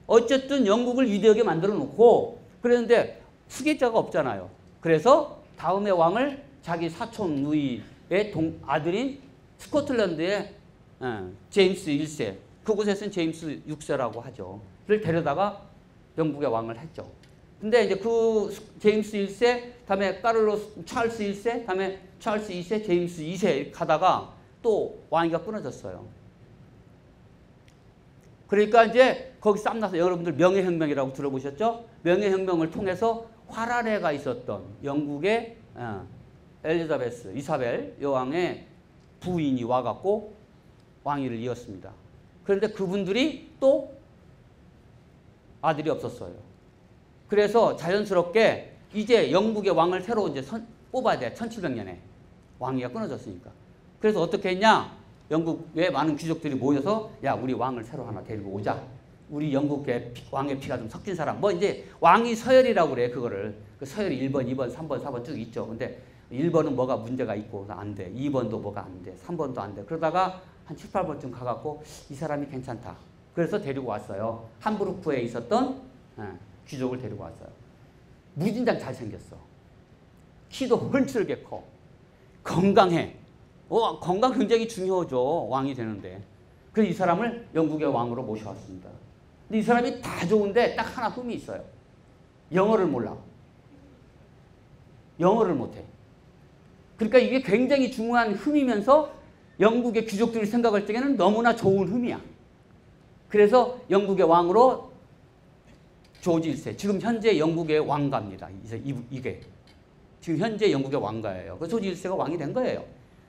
어쨌든 영국을 위대하게 만들어 놓고 그랬는데 후계자가 없잖아요. 그래서 다음의 왕을 자기 사촌 누이의 아들인 스코틀랜드의 제임스 1세 그곳에서는 제임스 6세라고 하죠. 를 데려다가 영국의 왕을 했죠. 근데 이제 그 제임스 1세, 다음에 찰스 1세, 다음에 찰스 2세, 제임스 2세 가다가 또 왕위가 끊어졌어요. 그러니까 이제 거기 쌈나서 여러분들 명예혁명이라고 들어보셨죠? 명예혁명을 통해서 화란회가 있었던 영국의 엘리자베스, 이사벨 여왕의 부인이 와갖고 왕위를 이었습니다. 그런데 그분들이 또 아들이 없었어요. 그래서 자연스럽게 이제 영국의 왕을 새로 이제 뽑아야 돼. 1700년에. 왕위가 끊어졌으니까. 그래서 어떻게 했냐? 영국의 많은 귀족들이 모여서 야, 우리 왕을 새로 하나 데리고 오자. 우리 영국의 왕의 피가 좀 섞인 사람. 뭐 이제 왕위 서열이라고 그래, 그거를. 그 서열이 1번, 2번, 3번, 4번 쭉 있죠. 근데 1번은 뭐가 문제가 있고 안 돼. 2번도 뭐가 안 돼. 3번도 안 돼. 그러다가 한 7, 8번쯤 가갖고 이 사람이 괜찮다. 그래서 데리고 왔어요. 함부르크에 있었던 귀족을 데리고 왔어요. 무진장 잘생겼어. 키도 훤칠게 커. 건강해. 건강 굉장히 중요하죠. 왕이 되는데. 그래서 이 사람을 영국의 왕으로 모셔왔습니다. 근데 이 사람이 다 좋은데 딱 하나 흠이 있어요. 영어를 몰라. 영어를 못해. 그러니까 이게 굉장히 중요한 흠이면서 영국의 귀족들이 생각할 때에는 너무나 좋은 흠이야. 그래서 영국의 왕으로 조지 1세. 지금 현재 영국의 왕가입니다. 이게. 지금 현재 영국의 왕가예요. 그 조지 1세가 왕이 된 거예요.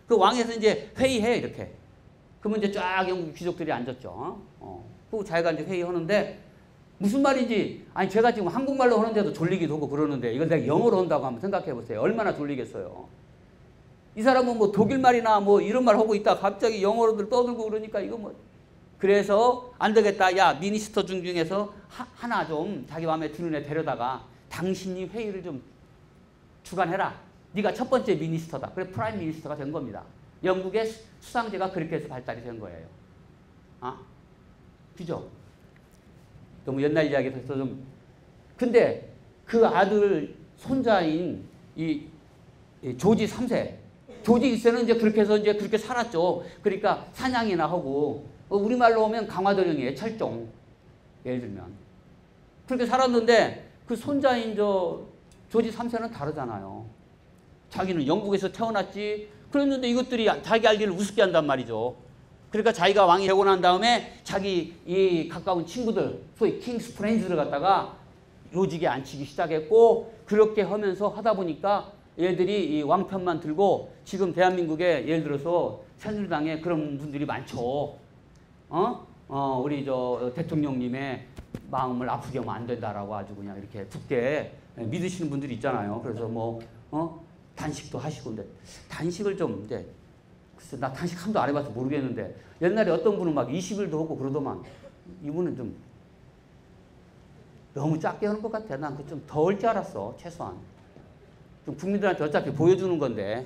그 왕에서 이제 회의해, 이렇게. 그러면 이제 쫙 영국 귀족들이 앉았죠. 그리고 자기가 이제 회의하는데, 무슨 말인지, 아니, 제가 지금 한국말로 하는데도 졸리기도 하고 그러는데, 이걸 내가 영어로 한다고 한번 생각해 보세요. 얼마나 졸리겠어요. 이 사람은 뭐 독일말이나 뭐 이런 말 하고 있다 갑자기 영어로들 떠들고 그러니까 이거 뭐. 그래서 안 되겠다. 야, 미니스터 중에서 하나 좀 자기 마음에 드는 애 데려다가 당신이 회의를 좀 주관해라. 네가 첫 번째 미니스터다. 그래 프라임 미니스터가 된 겁니다. 영국의 수상제가 그렇게 해서 발달이 된 거예요. 아, 그죠? 너무 옛날 이야기에서 좀. 근데 그 아들 손자인 이 조지 3세, 조지 1세는 이제 그렇게 해서 이제 그렇게 살았죠. 그러니까 사냥이나 하고 우리말로 하면 강화도령이에요. 철종. 예를 들면 그렇게 살았는데 그 손자인 조지 3세는 다르잖아요. 자기는 영국에서 태어났지. 그랬는데 이것들이 자기 할 일을 우습게 한단 말이죠. 그러니까 자기가 왕이 되고 난 다음에 자기 이 가까운 친구들, 소위 킹스 프렌즈를 갖다가 요직에 앉히기 시작했고, 그렇게 하면서 하다 보니까 얘들이 이 왕편만 들고 지금 대한민국에 예를 들어서 새누리당에 그런 분들이 많죠. 우리 대통령님의 마음을 아프게 하면 안 된다라고 아주 그냥 이렇게 굳게 믿으시는 분들이 있잖아요. 그래서 단식도 하시고. 근데 단식을 좀, 이제 글쎄 나 단식 한 번도 안 해봐서 모르겠는데 옛날에 어떤 분은 막 20일도 하고 그러더만 이분은 좀 너무 작게 하는 것 같아. 난 그 좀 더 할 줄 알았어. 최소한 좀 국민들한테 어차피 보여주는 건데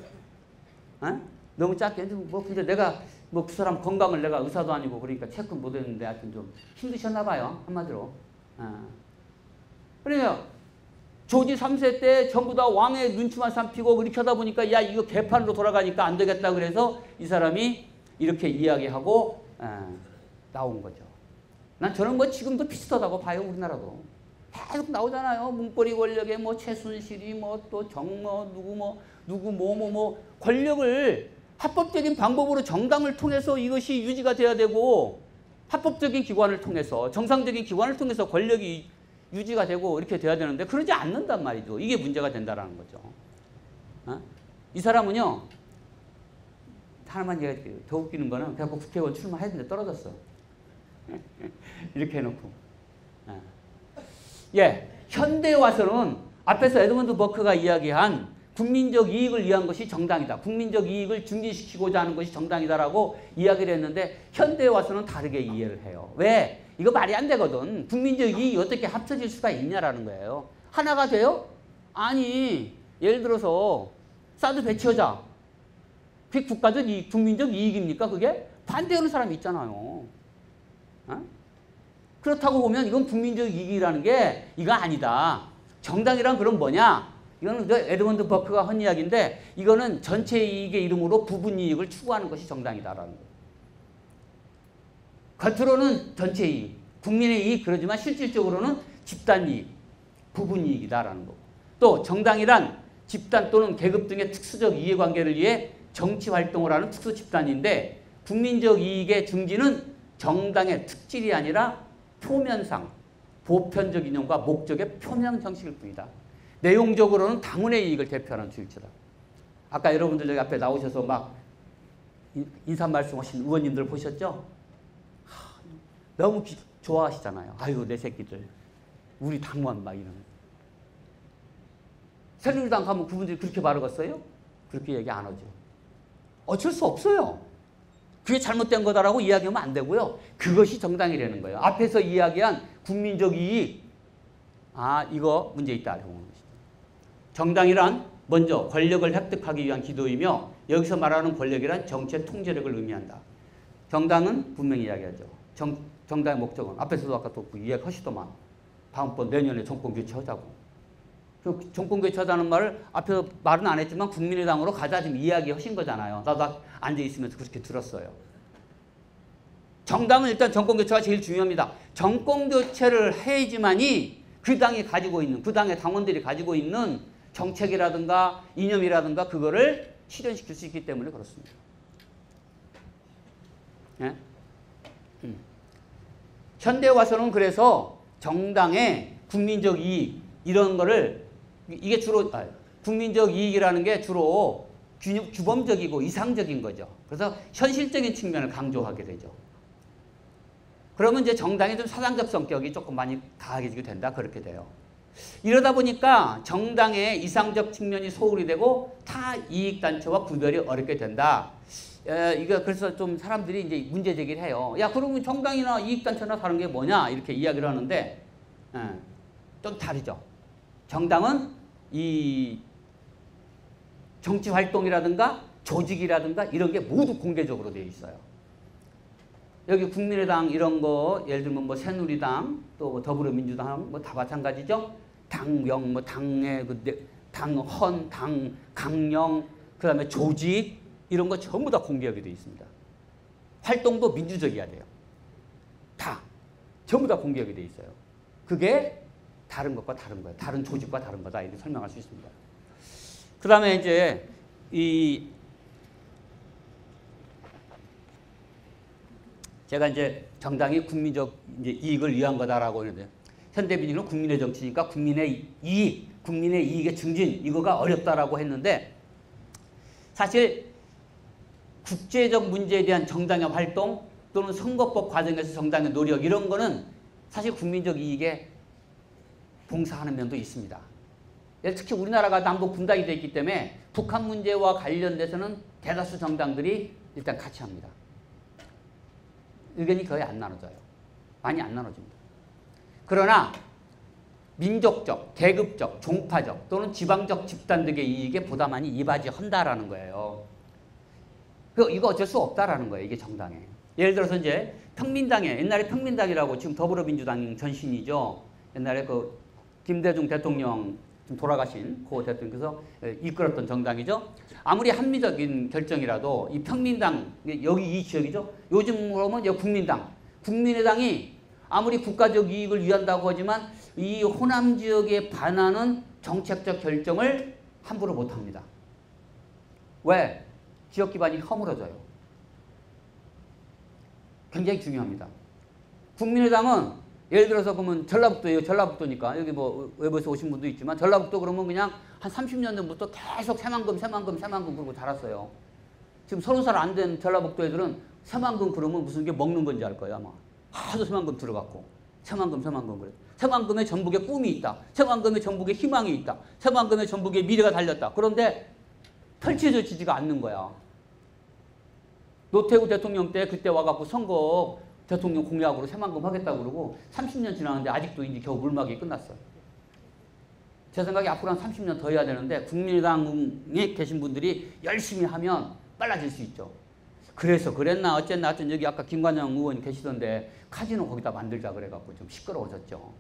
너무 작게. 근데 내가 그 사람 건강을 내가 의사도 아니고 그러니까 체크 못 했는데 하여튼 좀 힘드셨나 봐요. 한마디로. 그러니까 조지 3세 때 전부 다 왕의 눈치만 삼키고 그렇게 하다 보니까 야 이거 개판으로 돌아가니까 안 되겠다 그래서 이 사람이 이렇게 이야기하고 나온 거죠. 난 저는 지금도 비슷하다고 봐요. 우리나라도 계속 나오잖아요. 문고리 권력에 최순실이 또 정모 누구 권력을 합법적인 방법으로 정당을 통해서 이것이 유지가 돼야 되고, 합법적인 기관을 통해서 정상적인 기관을 통해서 권력이 유지가 되고 이렇게 돼야 되는데 그러지 않는단 말이죠. 이게 문제가 된다라는 거죠. 이 사람은요, 하나만 얘기할게요. 더 웃기는 거는 그래갖고 국회의원 출마했는데 떨어졌어. 이렇게 해놓고. 현대에 와서는 앞에서 에드먼드 버크가 이야기한 국민적 이익을 위한 것이 정당이다. 국민적 이익을 증진시키고자 하는 것이 정당이다라고 이야기를 했는데 현대에 와서는 다르게 이해를 해요. 왜? 이거 말이 안 되거든. 국민적 이익이 어떻게 합쳐질 수가 있냐라는 거예요. 하나가 돼요? 아니, 예를 들어서 사드 배치하자. 그게 국가적 이익, 국민적 이익입니까? 그게? 반대하는 사람이 있잖아요. 그렇다고 보면 이건 국민적 이익이라는 게 이거 아니다. 정당이란 그럼 뭐냐? 이거는 에드먼드 버크가 한 이야기인데 이거는 전체 이익의 이름으로 부분 이익을 추구하는 것이 정당이다라는 거예요. 겉으로는 전체 이익, 국민의 이익 그러지만 실질적으로는 집단 이익, 부분 이익이다라는 거고. 또 정당이란 집단 또는 계급 등의 특수적 이해관계를 위해 정치 활동을 하는 특수 집단인데 국민적 이익의 증진은 정당의 특질이 아니라 표면상, 보편적 이념과 목적의 표면 형식일 뿐이다. 내용적으로는 당원의 이익을 대표하는 주의체다. 아까 여러분들 여기 앞에 나오셔서 막 인사 말씀하신 의원님들 보셨죠? 너무 좋아하시잖아요. 아유 내 새끼들, 우리 당원 막 이러는. 새누리당 가면 그분들이 그렇게 말하겠어요? 그렇게 얘기 안 하죠. 어쩔 수 없어요. 그게 잘못된 거다라고 이야기하면 안 되고요. 그것이 정당이라는 거예요. 앞에서 이야기한 국민적 이익, 이거 문제 있다. 정당이란 먼저 권력을 획득하기 위한 기도이며 여기서 말하는 권력이란 정치의 통제력을 의미한다. 정당은 분명히 이야기하죠. 정당의 목적은 앞에서도 아까 또 이야기하시더만 다음번 내년에 정권 교체하자고. 그 정권 교체하자는 말을 앞에서 말은 안 했지만 국민의당으로 가자 지금 이야기하신 거잖아요. 나도 앉아있으면서 그렇게 들었어요. 정당은 일단 정권 교체가 제일 중요합니다. 정권 교체를 해야지만이 그 당이 가지고 있는, 그 당의 당원들이 가지고 있는 정책이라든가 이념이라든가 그거를 실현시킬 수 있기 때문에 그렇습니다. 예? 현대에 와서는 그래서 정당의 국민적 이익 이런 거를 이게 주로 국민적 이익이라는 게 주로 규범적이고 이상적인 거죠. 그래서 현실적인 측면을 강조하게 되죠. 그러면 이제 정당의 좀 사상적 성격이 조금 많이 강해지게 된다. 그렇게 돼요. 이러다 보니까 정당의 이상적 측면이 소홀히 되고 타 이익단체와 구별이 어렵게 된다. 이거 그래서 좀 사람들이 이제 문제 제기를 해요. 야, 그러면 정당이나 이익단체나 다른 게 뭐냐? 이렇게 이야기를 하는데, 좀 다르죠. 정당은 이 정치 활동이라든가 조직이라든가 이런 게 모두 공개적으로 되어 있어요. 여기 국민의당 이런 거 예를 들면 뭐 새누리당 또 더불어민주당 뭐 다 마찬가지죠. 당명 뭐 당의 당헌, 당 강령 그다음에 조직 이런 거 전부 다 공개하게 되어 있습니다. 활동도 민주적이어야 돼요. 다 전부 다 공개하게 되어 있어요. 그게 다른 것과 다른 거예요. 다른 조직과 다른 거다 이렇게 설명할 수 있습니다. 그다음에 이제 제가 이제 정당이 국민적 이제 이익을 위한 거다라고 하는데 현대민주는 국민의 정치니까 국민의 이익의 증진 이거가 어렵다라고 했는데 사실 국제적 문제에 대한 정당의 활동 또는 선거법 과정에서 정당의 노력 이런 거는 사실 국민적 이익에 봉사하는 면도 있습니다. 특히 우리나라가 남북 분단이 되어 있기 때문에 북한 문제와 관련돼서는 대다수 정당들이 일단 같이 합니다. 의견이 거의 안 나눠져요. 많이 안 나눠집니다. 그러나 민족적, 계급적, 종파적 또는 지방적 집단들의 이익에 보다 많이 이바지한다라는 거예요. 이거 어쩔 수 없다라는 거예요. 이게 정당에. 예를 들어서 이제 평민당에 옛날에 평민당이라고 지금 더불어민주당 전신이죠. 옛날에 그 김대중 대통령 지금 돌아가신 고 대통령께서 이끌었던 정당이죠. 아무리 합리적인 결정이라도 이 평민당 여기 이 지역이죠. 요즘으로 보면 여기 국민당, 국민의당이 아무리 국가적 이익을 위한다고 하지만 이 호남 지역에 반하는 정책적 결정을 함부로 못합니다. 왜? 지역 기반이 허물어져요. 굉장히 중요합니다. 국민의당은 예를 들어서 보면 전라북도니까 여기 뭐 외부에서 오신 분도 있지만 전라북도 그러면 그냥 한 30년 전부터 계속 새만금 그러고 자랐어요. 지금 30살 안 된 전라북도 애들은 새만금 그러면 무슨 게 먹는 건지 알 거예요 아마. 하도 새만금 들어갔고 새만금 그래. 새만금에 전북에 꿈이 있다. 새만금에 전북에 희망이 있다. 새만금에 전북에 미래가 달렸다. 그런데 펼쳐지지가 않는 거야. 노태우 대통령 때 그때 와갖고 선거 대통령 공약으로 새만금 하겠다고 그러고 30년 지났는데 아직도 이제 겨우 물막이 끝났어요. 제 생각에 앞으로 한 30년 더 해야 되는데 국민의당에 계신 분들이 열심히 하면 빨라질 수 있죠. 그래서 그랬나 어쨌나 하여튼 여기 아까 김관영 의원이 계시던데 카지노 거기다 만들자 그래갖고 좀 시끄러워졌죠.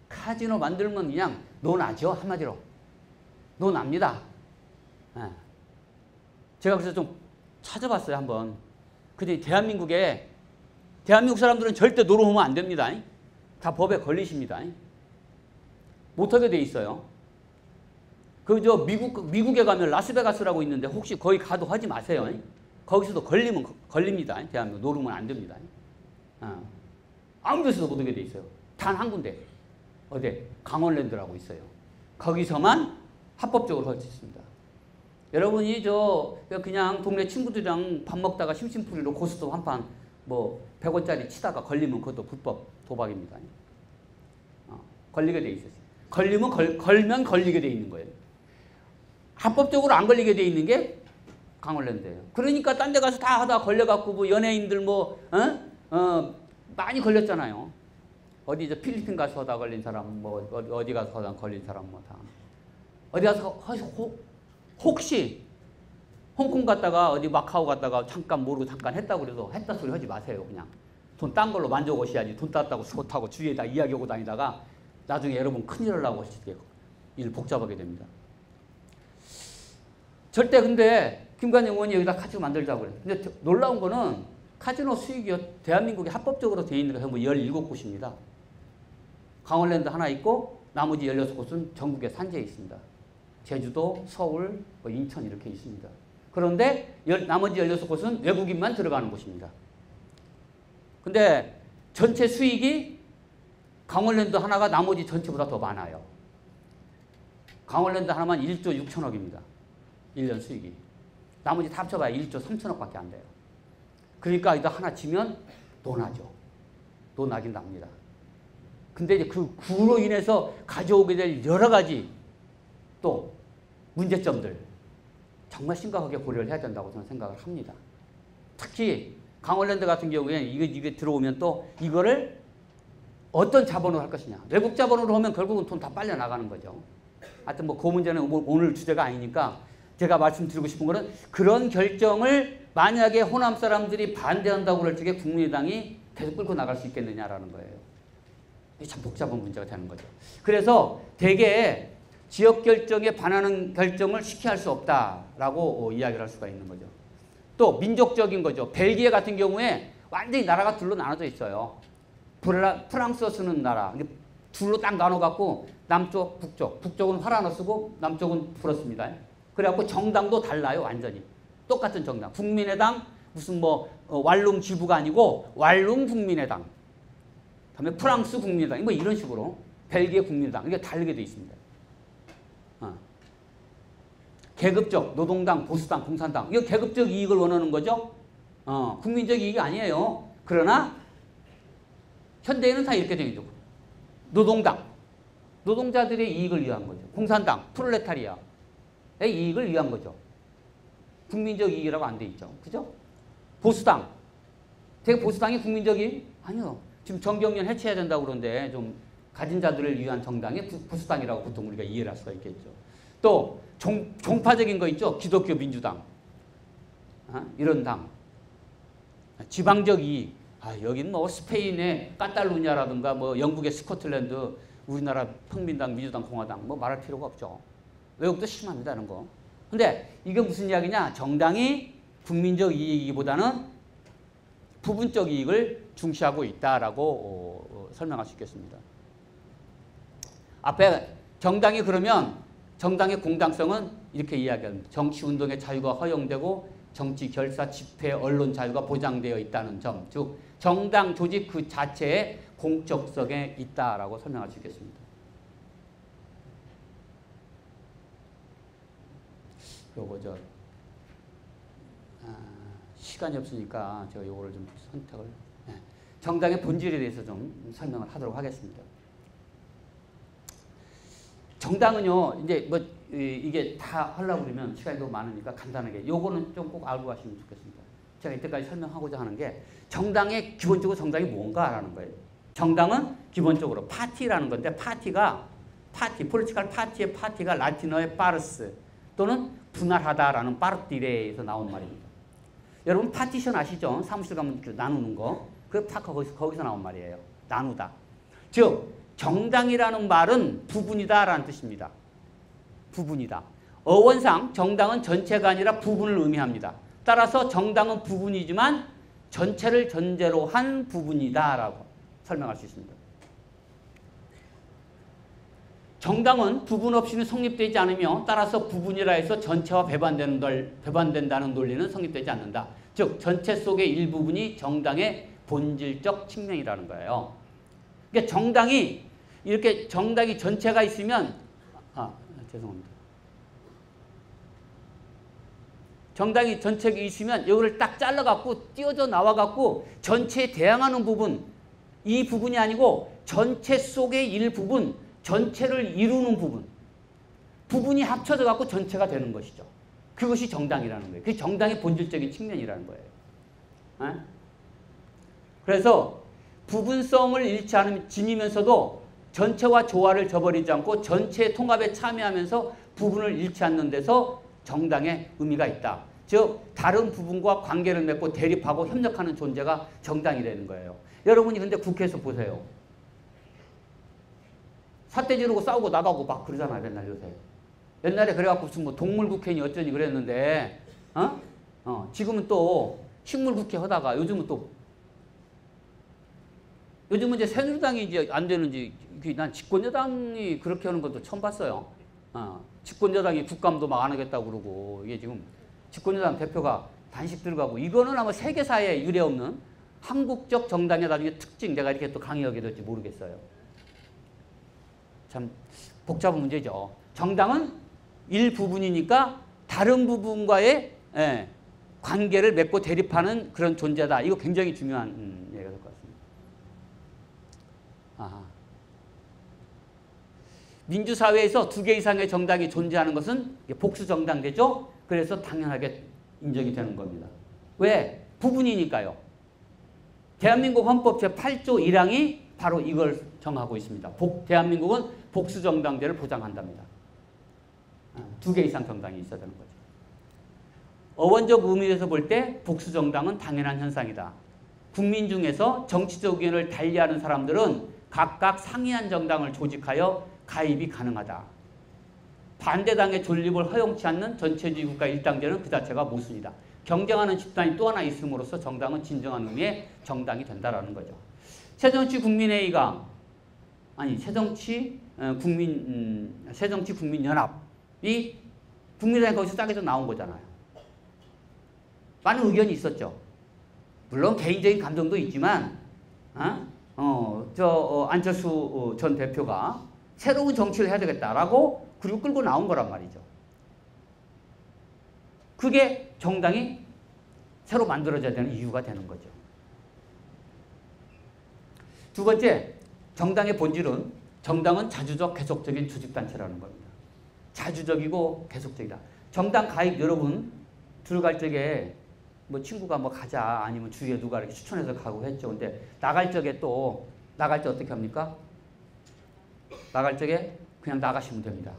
카지노 만들면 그냥 논하죠. 한마디로. 논합니다. 네. 제가 그래서 좀 찾아봤어요 한번. 근데 대한민국 사람들은 절대 노름하면 안 됩니다. 다 법에 걸리십니다. 못하게 돼 있어요. 미국에 가면 라스베가스라고 있는데 혹시 거기 가도 하지 마세요. 거기서도 걸리면 걸립니다. 대한민국 노름은 안 됩니다. 아무 데서도 못하게 돼 있어요. 단 한 군데. 어디? 강원랜드라고 있어요. 거기서만 합법적으로 할 수 있습니다. 여러분이 그냥 동네 친구들이랑 밥 먹다가 심심풀이로 고스톱 한 판 뭐 100원짜리 치다가 걸리면 그것도 불법 도박입니다. 걸리게 돼 있어요. 걸면 걸리게 돼 있는 거예요. 합법적으로 안 걸리게 돼 있는 게 강원랜드예요. 그러니까 딴 데 가서 다 하다 걸려갖고 뭐 연예인들 많이 걸렸잖아요. 어디 필리핀 가서 하다 걸린 사람 뭐 어디 가서 하다 걸린 사람 뭐 다. 어디 가서 혹시 홍콩 갔다가 어디 마카오 갔다가 잠깐 모르고 잠깐 했다고 그래서 했다 소리 하지 마세요. 그냥 돈 딴 걸로 만져보셔야지. 돈 땄다고 좋다고 주위에다 이야기하고 다니다가 나중에 여러분 큰일 하려고 하시게 일 복잡하게 됩니다. 절대 근데 김관영 의원이 여기다 카지노 만들자고 그래요. 근데 놀라운 거는 카지노 수익이 대한민국에 합법적으로 되어 있는 게 전부 17곳입니다. 강원랜드 하나 있고 나머지 16곳은 전국에 산지에 있습니다. 제주도, 서울, 인천 이렇게 있습니다. 그런데 나머지 16곳은 외국인만 들어가는 곳입니다. 근데 전체 수익이 강원랜드 하나가 나머지 전체보다 더 많아요. 강원랜드 하나만 1조 6천억입니다. 1년 수익이. 나머지 다 합쳐봐야 1조 3천억밖에 안 돼요. 그러니까 이거 하나 지면 논하죠. 논하긴 납니다. 근데 이제 그로 인해서 가져오게 될 여러 가지 또 문제점들 정말 심각하게 고려를 해야 된다고 저는 생각을 합니다. 특히 강원랜드 같은 경우에 이게 들어오면 또 이거를 어떤 자본으로 할 것이냐. 외국 자본으로 하면 결국은 돈 다 빨려 나가는 거죠. 하여튼 뭐 그 문제는 오늘 주제가 아니니까 제가 말씀드리고 싶은 거는 그런 결정을 만약에 호남 사람들이 반대한다고 그럴 적에 국민의당이 계속 끌고 나갈 수 있겠느냐라는 거예요. 이게 참 복잡한 문제가 되는 거죠. 그래서 대개 지역 결정에 반하는 결정을 쉽게 할 수 없다라고 이야기를 할 수가 있는 거죠. 또 민족적인 거죠. 벨기에 같은 경우에 완전히 나라가 둘로 나눠져 있어요. 프랑스어 쓰는 나라. 둘로 딱 나눠갖고 남쪽, 북쪽. 북쪽은 화란어 쓰고 남쪽은 불어 씁니다. 그래갖고 정당도 달라요. 완전히. 똑같은 정당. 국민의당 무슨 뭐 왈룽 지부가 아니고 왈룽 국민의당. 그다음에 프랑스 국민의당. 뭐 이런 식으로 벨기에 국민의당. 이게 다르게 돼 있습니다. 계급적, 노동당, 보수당, 공산당. 이거 계급적 이익을 원하는 거죠. 국민적 이익이 아니에요. 그러나 현대에는 다 이렇게 되어 있죠. 노동당, 노동자들의 이익을 위한 거죠. 공산당, 프롤레타리아의 이익을 위한 거죠. 국민적 이익이라고 안 돼 있죠. 그죠? 보수당, 되게 보수당이 국민적 이익? 아니요. 지금 정경련 해체해야 된다고 그러는데 좀 가진 자들을 위한 정당이 보수당이라고 보통 우리가 이해를 할 수가 있겠죠. 또 종파적인 거 있죠. 기독교 민주당. 이런 당. 지방적 이익. 여긴 뭐 스페인의 카탈루냐라든가 뭐 영국의 스코틀랜드, 우리나라 평민당, 민주당, 공화당 뭐 말할 필요가 없죠. 외국도 심합니다. 이런 거. 근데 이게 무슨 이야기냐. 정당이 국민적 이익이기보다는 부분적 이익을 중시하고 있다라고 설명할 수 있겠습니다. 앞에 정당이 그러면 정당의 공당성은 이렇게 이야기합니다. 정치운동의 자유가 허용되고 정치 결사, 집회, 언론 자유가 보장되어 있다는 점. 즉 정당 조직 그 자체의 공적성에 있다라고 설명할 수 있겠습니다. 요거 시간이 없으니까 제가 요거를 좀 선택을 정당의 본질에 대해서 좀 설명을 하도록 하겠습니다. 정당은요, 이제 뭐 이게 다 하려고 그러면 시간이 너무 많으니까 간단하게 요거는 좀 꼭 알고 가시면 좋겠습니다. 제가 이때까지 설명하고자 하는 게 정당의 기본적으로 정당이 뭔가라는 거예요. 정당은 기본적으로 파티라는 건데 폴리티컬 파티의 파티가 라틴어의 파르스 또는 분할하다라는 파르티레에서 나온 말입니다. 여러분 파티션 아시죠? 사무실 가면 나누는 거. 그 거기서 나온 말이에요. 나누다. 즉 정당이라는 말은 부분이다라는 뜻입니다. 부분이다. 어원상 정당은 전체가 아니라 부분을 의미합니다. 따라서 정당은 부분이지만 전체를 전제로 한 부분이다라고 설명할 수 있습니다. 정당은 부분 없이는 성립되지 않으며 따라서 부분이라 해서 전체와 배반된다는 논리는 성립되지 않는다. 즉 전체 속의 일부분이 정당의 본질적 측면이라는 거예요. 그러니까 정당이 전체가 있으면 죄송합니다. 정당이 전체가 있으면 이거를 딱 잘라갖고 띄어져 나와갖고 전체에 대항하는 부분, 이 부분이 아니고 전체 속의 일부분, 전체를 이루는 부분이 합쳐져갖고 전체가 되는 것이죠. 그것이 정당이라는 거예요. 그게 정당의 본질적인 측면이라는 거예요. 그래서 부분성을 잃지 않으면 지니면서도 전체와 조화를 저버리지 않고 전체의 통합에 참여하면서 부분을 잃지 않는 데서 정당의 의미가 있다. 즉 다른 부분과 관계를 맺고 대립하고 협력하는 존재가 정당이라는 거예요. 여러분이 근데 국회에서 보세요. 사태 지르고 싸우고 나가고 막 그러잖아요. 맨날 요새. 옛날에 그래갖고 무슨 뭐 동물국회니 어쩌니 그랬는데 지금은 또 식물국회 하다가 요즘은 이제 새누리당이 이제 안 되는지 난 집권여당이 그렇게 하는 것도 처음 봤어요. 집권여당이 국감도 막 안 하겠다고 그러고 이게 지금 집권여당 대표가 단식 들어가고 이거는 아마 세계사에 유례없는 한국적 정당의 나중에 특징 내가 이렇게 또 강의하게 될지 모르겠어요. 참 복잡한 문제죠. 정당은 일부분이니까 다른 부분과의 관계를 맺고 대립하는 그런 존재다. 이거 굉장히 중요한 얘기가 될 것 같습니다. 민주사회에서 2개 이상의 정당이 존재하는 것은 복수정당제죠. 그래서 당연하게 인정이 되는 겁니다. 왜? 부분이니까요. 대한민국 헌법 제8조 1항이 바로 이걸 정하고 있습니다. 대한민국은 복수정당제를 보장한답니다. 두 개 이상 정당이 있어야 되는 거죠. 어원적 의미에서 볼 때 복수정당은 당연한 현상이다. 국민 중에서 정치적 의견을 달리하는 사람들은 각각 상이한 정당을 조직하여 가입이 가능하다. 반대당의 존립을 허용치 않는 전체주의 국가 일당제는 그 자체가 모순이다. 경쟁하는 집단이 또 하나 있음으로써 정당은 진정한 의미의 정당이 된다라는 거죠. 새정치국민연합이 국민의당이 거기서 짝에서 나온 거잖아요. 많은 의견이 있었죠. 물론 개인적인 감정도 있지만, 안철수 전 대표가 새로운 정치를 해야 되겠다라고 그리고 끌고 나온 거란 말이죠. 그게 정당이 새로 만들어져야 되는 이유가 되는 거죠. 두 번째, 정당의 본질은 정당은 자주적 계속적인 조직단체라는 겁니다. 자주적이고 계속적이다. 정당 가입 여러분 들어갈 적에 뭐 친구가 뭐 가자 아니면 주위에 누가 이렇게 추천해서 가고 했죠. 근데 나갈 적에 어떻게 합니까? 나갈 적에 그냥 나가시면 됩니다.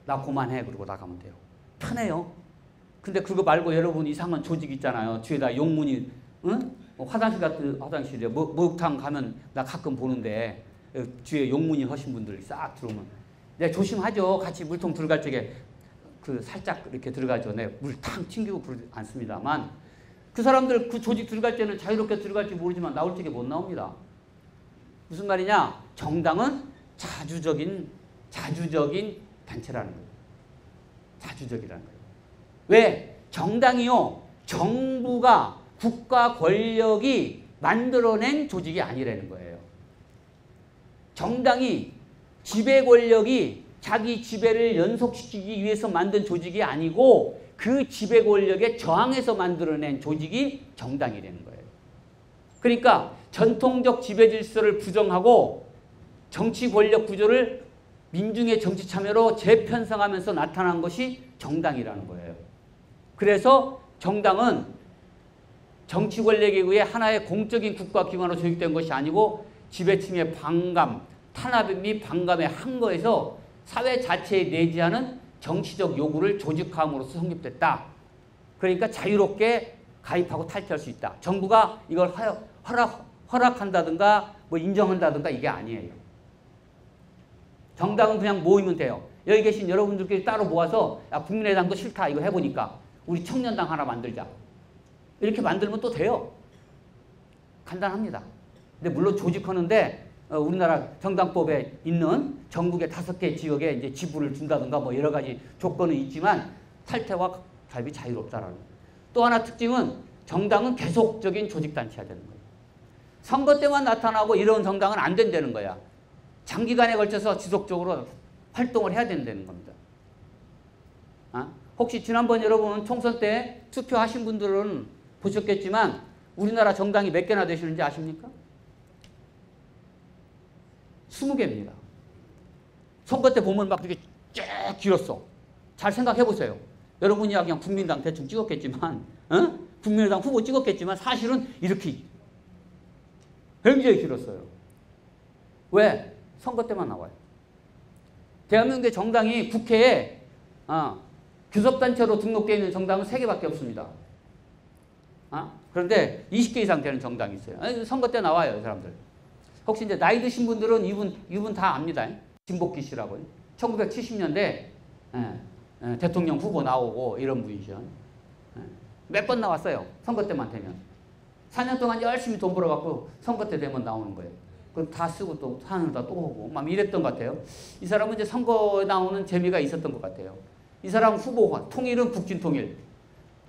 나 그만해 그러고 나가면 돼요. 편해요. 근데 그거 말고 여러분 이상한 조직 있잖아요. 뒤에다 용문이 화장실에 목욕탕 가면 나 가끔 보는데 뒤에 용문이 하신 분들 싹 들어오면 네, 조심하죠. 같이 물통 들어갈 적에 살짝 이렇게 들어가죠. 네, 물 탕 튕기고 그러지 않습니다만 그 사람들 그 조직 들어갈 때는 자유롭게 들어갈지 모르지만 나올 적에 못 나옵니다. 무슨 말이냐? 정당은 자주적인 단체라는 거예요. 자주적이라는 거예요. 왜? 정당이요. 정부가 국가 권력이 만들어낸 조직이 아니라는 거예요. 정당이 지배 권력이 자기 지배를 연속시키기 위해서 만든 조직이 아니고 그 지배 권력에 저항해서 만들어낸 조직이 정당이라는 거예요. 그러니까 전통적 지배 질서를 부정하고 정치 권력 구조를 민중의 정치 참여로 재편성하면서 나타난 것이 정당이라는 거예요. 그래서 정당은 정치 권력에 의해 하나의 공적인 국가기관으로 조직된 것이 아니고 지배층의 탄압 및 반감에 항거해서 사회 자체에 내재하는 정치적 요구를 조직함으로써 성립됐다. 그러니까 자유롭게 가입하고 탈퇴할 수 있다. 정부가 이걸 허락한다든가 뭐 인정한다든가 이게 아니에요. 정당은 그냥 모이면 돼요. 여기 계신 여러분들끼리 따로 모아서 야, 국민의당도 싫다 이거 해보니까 우리 청년당 하나 만들자. 이렇게 만들면 또 돼요. 간단합니다. 근데 물론 조직하는데 우리나라 정당법에 있는 전국의 5개 지역에 이제 지부를 준다든가 뭐 여러 가지 조건은 있지만 탈퇴와 가입이 자유롭다라는 거예요. 또 하나 특징은 정당은 계속적인 조직단체가 되는 거예요. 선거 때만 나타나고 이런 정당은 안 된다는 거야. 장기간에 걸쳐서 지속적으로 활동을 해야 된다는 겁니다. 혹시 지난번 여러분 총선 때 투표하신 분들은 보셨겠지만 우리나라 정당이 몇 개나 되시는지 아십니까? 20개입니다. 선거 때 보면 막 이렇게 쭉 길었어. 잘 생각해 보세요. 여러분이야 그냥 국민당 대충 찍었겠지만, 국민의당 후보 찍었겠지만 사실은 이렇게 굉장히 길었어요. 왜? 선거 때만 나와요. 대한민국의 정당이 국회에 교섭단체로 등록되어 있는 정당은 3개밖에 없습니다. 그런데 20개 이상 되는 정당이 있어요. 선거 때 나와요, 사람들. 혹시 이제 나이 드신 분들은 이분 다 압니다. 진복기 씨라고요. 1970년대 대통령 후보 나오고 이런 분이죠. 몇 번 나왔어요. 선거 때만 되면. 4년 동안 열심히 돈 벌어갖고 선거 때 되면 나오는 거예요. 그럼 다 쓰고 또 사는다 또 오고 막 이랬던 것 같아요. 이 사람은 이제 선거에 나오는 재미가 있었던 것 같아요. 이 사람 후보 통일은 북진통일.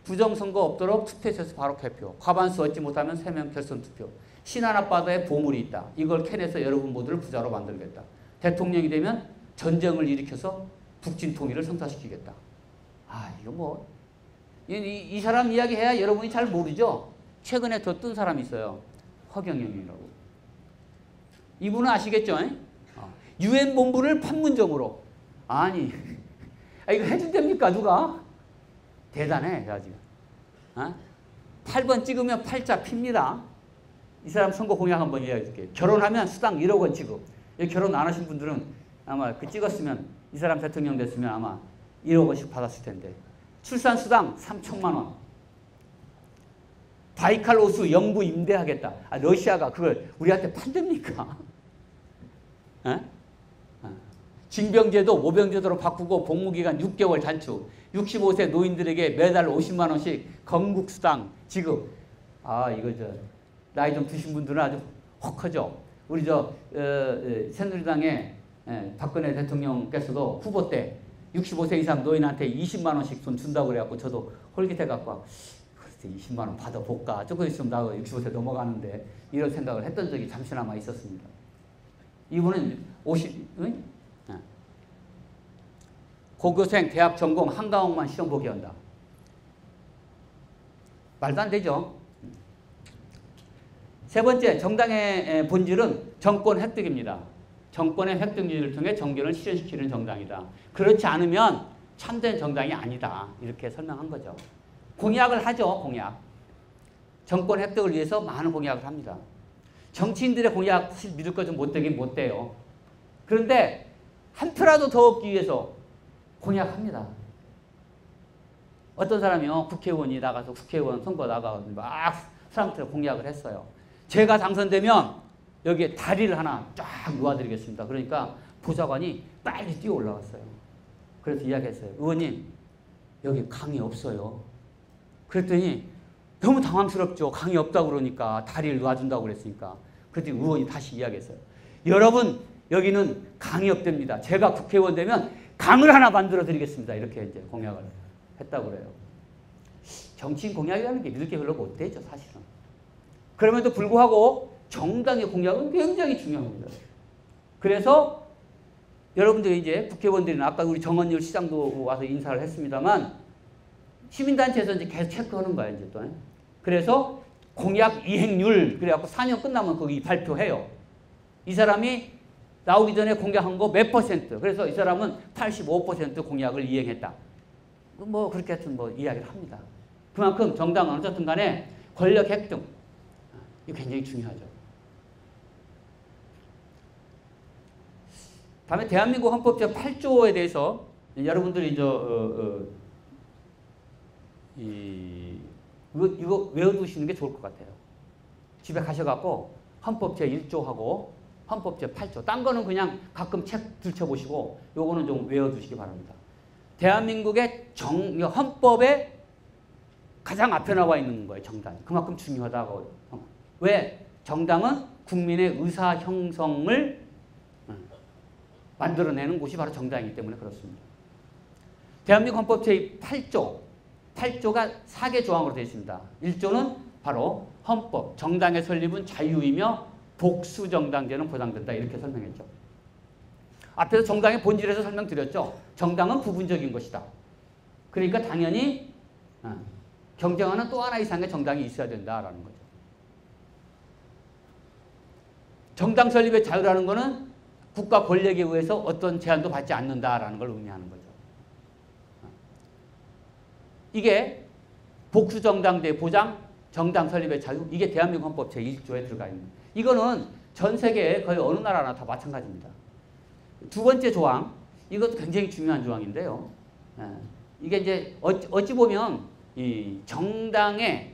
부정선거 없도록 투표소에서 바로 개표. 과반수 얻지 못하면 3명 결선 투표. 신안앞바다에 보물이 있다. 이걸 캐내서 여러분 모두를 부자로 만들겠다. 대통령이 되면 전쟁을 일으켜서 북진통일을 성사시키겠다. 이거 뭐 이 사람 이야기해야 여러분이 잘 모르죠. 최근에 더 뜬 사람이 있어요. 허경영이라고. 이분은 아시겠죠? 유엔 본부를 판문점으로. 아니 이거 해준답니까 누가? 대단해 제가 지금. 8번 찍으면 팔자 핍니다. 이 사람 선거 공약 한번 이야기해 줄게요. 결혼하면 수당 1억 원 지급. 결혼 안 하신 분들은 아마 그 찍었으면 이 사람 대통령 됐으면 아마 1억 원씩 받았을 텐데. 출산 수당 3천만 원. 바이칼 호수 영구 임대하겠다. 러시아가 그걸 우리한테 판답니까? 징병제도 모병제도로 바꾸고 복무기간 6개월 단축. 65세 노인들에게 매달 50만 원씩 건국수당 지급. 이거 나이 좀 드신 분들은 아주 혹하죠. 우리 새누리당의 박근혜 대통령께서도 후보 때 65세 이상 노인한테 20만 원씩 돈 준다고 그래갖고 저도 홀깃해갖고 20만 원 받아볼까. 조금 있으면 나 65세 넘어가는데 이런 생각을 했던 적이 잠시나마 있었습니다. 이분은 50, 응? 고교생 대학 전공 한 과목만 시험 보게 한다. 말도 안 되죠. 세 번째, 정당의 본질은 정권 획득입니다. 정권의 획득률을 통해 정견을 실현시키는 정당이다. 그렇지 않으면 참된 정당이 아니다. 이렇게 설명한 거죠. 공약을 하죠. 공약. 정권 획득을 위해서 많은 공약을 합니다. 정치인들의 공약 사실 믿을 거 좀 못 되긴 못 돼요. 그런데 한 표라도 더 얻기 위해서 공약합니다. 어떤 사람이요. 국회의원이 나가서 국회의원 선거 나가서 막 사람한테 공약을 했어요. 제가 당선되면 여기에 다리를 하나 쫙 놓아드리겠습니다. 그러니까 보좌관이 빨리 뛰어 올라왔어요. 그래서 이야기했어요. 의원님 여기 강이 없어요. 그랬더니 너무 당황스럽죠. 강이 없다고 그러니까 다리를 놔준다고 그랬으니까. 그랬더니 의원이 다시 이야기했어요. 여러분 여기는 강이 없답니다. 제가 국회의원 되면 강을 하나 만들어 드리겠습니다. 이렇게 이제 공약을 했다고 그래요. 정치인 공약이라는 게 믿을 게 별로 못 되죠, 사실은. 그럼에도 불구하고 정당의 공약은 굉장히 중요합니다. 그래서 여러분들이 이제 국회의원들이나 아까 우리 정원율 시장도 와서 인사를 했습니다만 시민단체에서 이제 계속 체크하는 거야, 이제 또. 그래서 공약 이행률, 그래갖고 4년 끝나면 거기 발표해요. 이 사람이 나오기 전에 공약한 거 몇 %. 그래서 이 사람은 85% 공약을 이행했다. 뭐 그렇게 하여튼 뭐 이야기를 합니다. 그만큼 정당은 어쨌든 간에 권력 획득. 이거 굉장히 중요하죠. 다음에 대한민국 헌법 제8조에 대해서 여러분들이 이거 외워두시는 게 좋을 것 같아요. 집에 가셔갖고 헌법 제1조하고 헌법 제8조. 딴 거는 그냥 가끔 책 들춰보시고 요거는 좀 외워두시기 바랍니다. 대한민국의 헌법에 가장 앞에 나와 있는 거예요. 정당이. 그만큼 중요하다고. 왜? 정당은 국민의 의사 형성을 만들어내는 곳이 바로 정당이기 때문에 그렇습니다. 대한민국 헌법 제8조. 8조가 4개 조항으로 되어 있습니다. 1조는 바로 헌법, 정당의 설립은 자유이며 복수정당제는 보장된다. 이렇게 설명했죠. 앞에서 정당의 본질에서 설명드렸죠. 정당은 부분적인 것이다. 그러니까 당연히 경쟁하는 또 하나 이상의 정당이 있어야 된다라는 거죠. 정당 설립의 자유라는 것은 국가 권력에 의해서 어떤 제한도 받지 않는다라는 걸 의미하는 거죠. 이게 복수정당제 보장, 정당 설립의 자유, 이게 대한민국 헌법 제1조에 들어가 있는. 이거는 전 세계의 거의 어느 나라나 다 마찬가지입니다. 두 번째 조항, 이것도 굉장히 중요한 조항인데요. 이게 이제 어찌 보면 이 정당의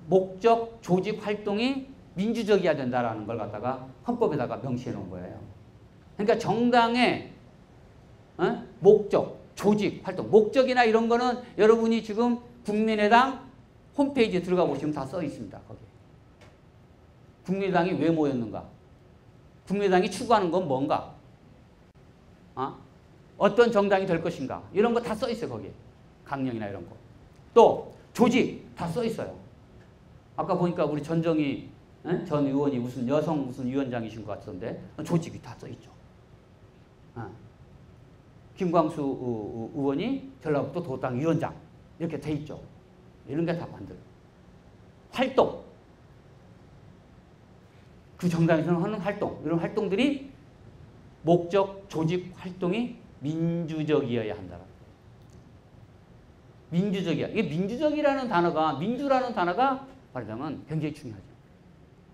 목적, 조직 활동이 민주적이어야 된다라는 걸 갖다가 헌법에다가 명시해 놓은 거예요. 그러니까 정당의 목적, 조직, 활동, 목적이나 이런 거는 여러분이 지금 국민의당 홈페이지에 들어가 보시면 다 써 있습니다. 거기. 국민의당이 왜 모였는가? 국민의당이 추구하는 건 뭔가? 어떤 정당이 될 것인가? 이런 거 다 써 있어요. 거기에. 강령이나 이런 거. 또 조직 다 써 있어요. 아까 보니까 우리 전정희 전 의원이 무슨 여성 무슨 위원장이신 것 같던데 조직이 다 써 있죠. 김광수 의원이 전라북도 도당 위원장 이렇게 돼 있죠. 이런 게 다 만들어요. 활동. 그 정당에서는 하는 활동. 이런 활동들이 목적, 조직, 활동이 민주적이어야 한다. 민주적이야. 이게 민주적이라는 단어가, 민주라는 단어가 말하자면 굉장히 중요하죠.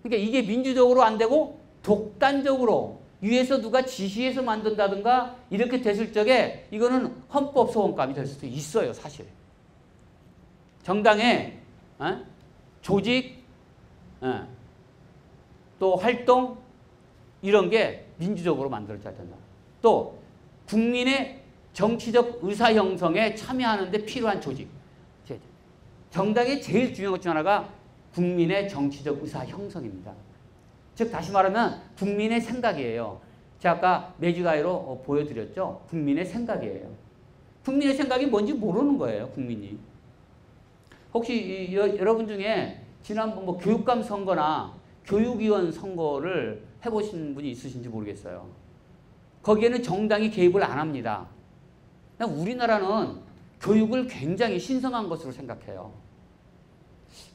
그러니까 이게 민주적으로 안 되고 독단적으로 위에서 누가 지시해서 만든다든가 이렇게 됐을 적에 이거는 헌법 소원감이 될 수도 있어요, 사실. 정당의 조직, 또 활동 이런 게 민주적으로 만들어져야 된다. 또 국민의 정치적 의사 형성에 참여하는 데 필요한 조직. 정당의 제일 중요한 것 중 하나가 국민의 정치적 의사 형성입니다. 즉 다시 말하면 국민의 생각이에요. 제가 아까 매주가이로 보여드렸죠. 국민의 생각이에요. 국민의 생각이 뭔지 모르는 거예요. 국민이. 혹시 여러분 중에 지난번 뭐 교육감 선거나 교육위원 선거를 해보신 분이 있으신지 모르겠어요. 거기에는 정당이 개입을 안 합니다. 우리나라는 교육을 굉장히 신성한 것으로 생각해요.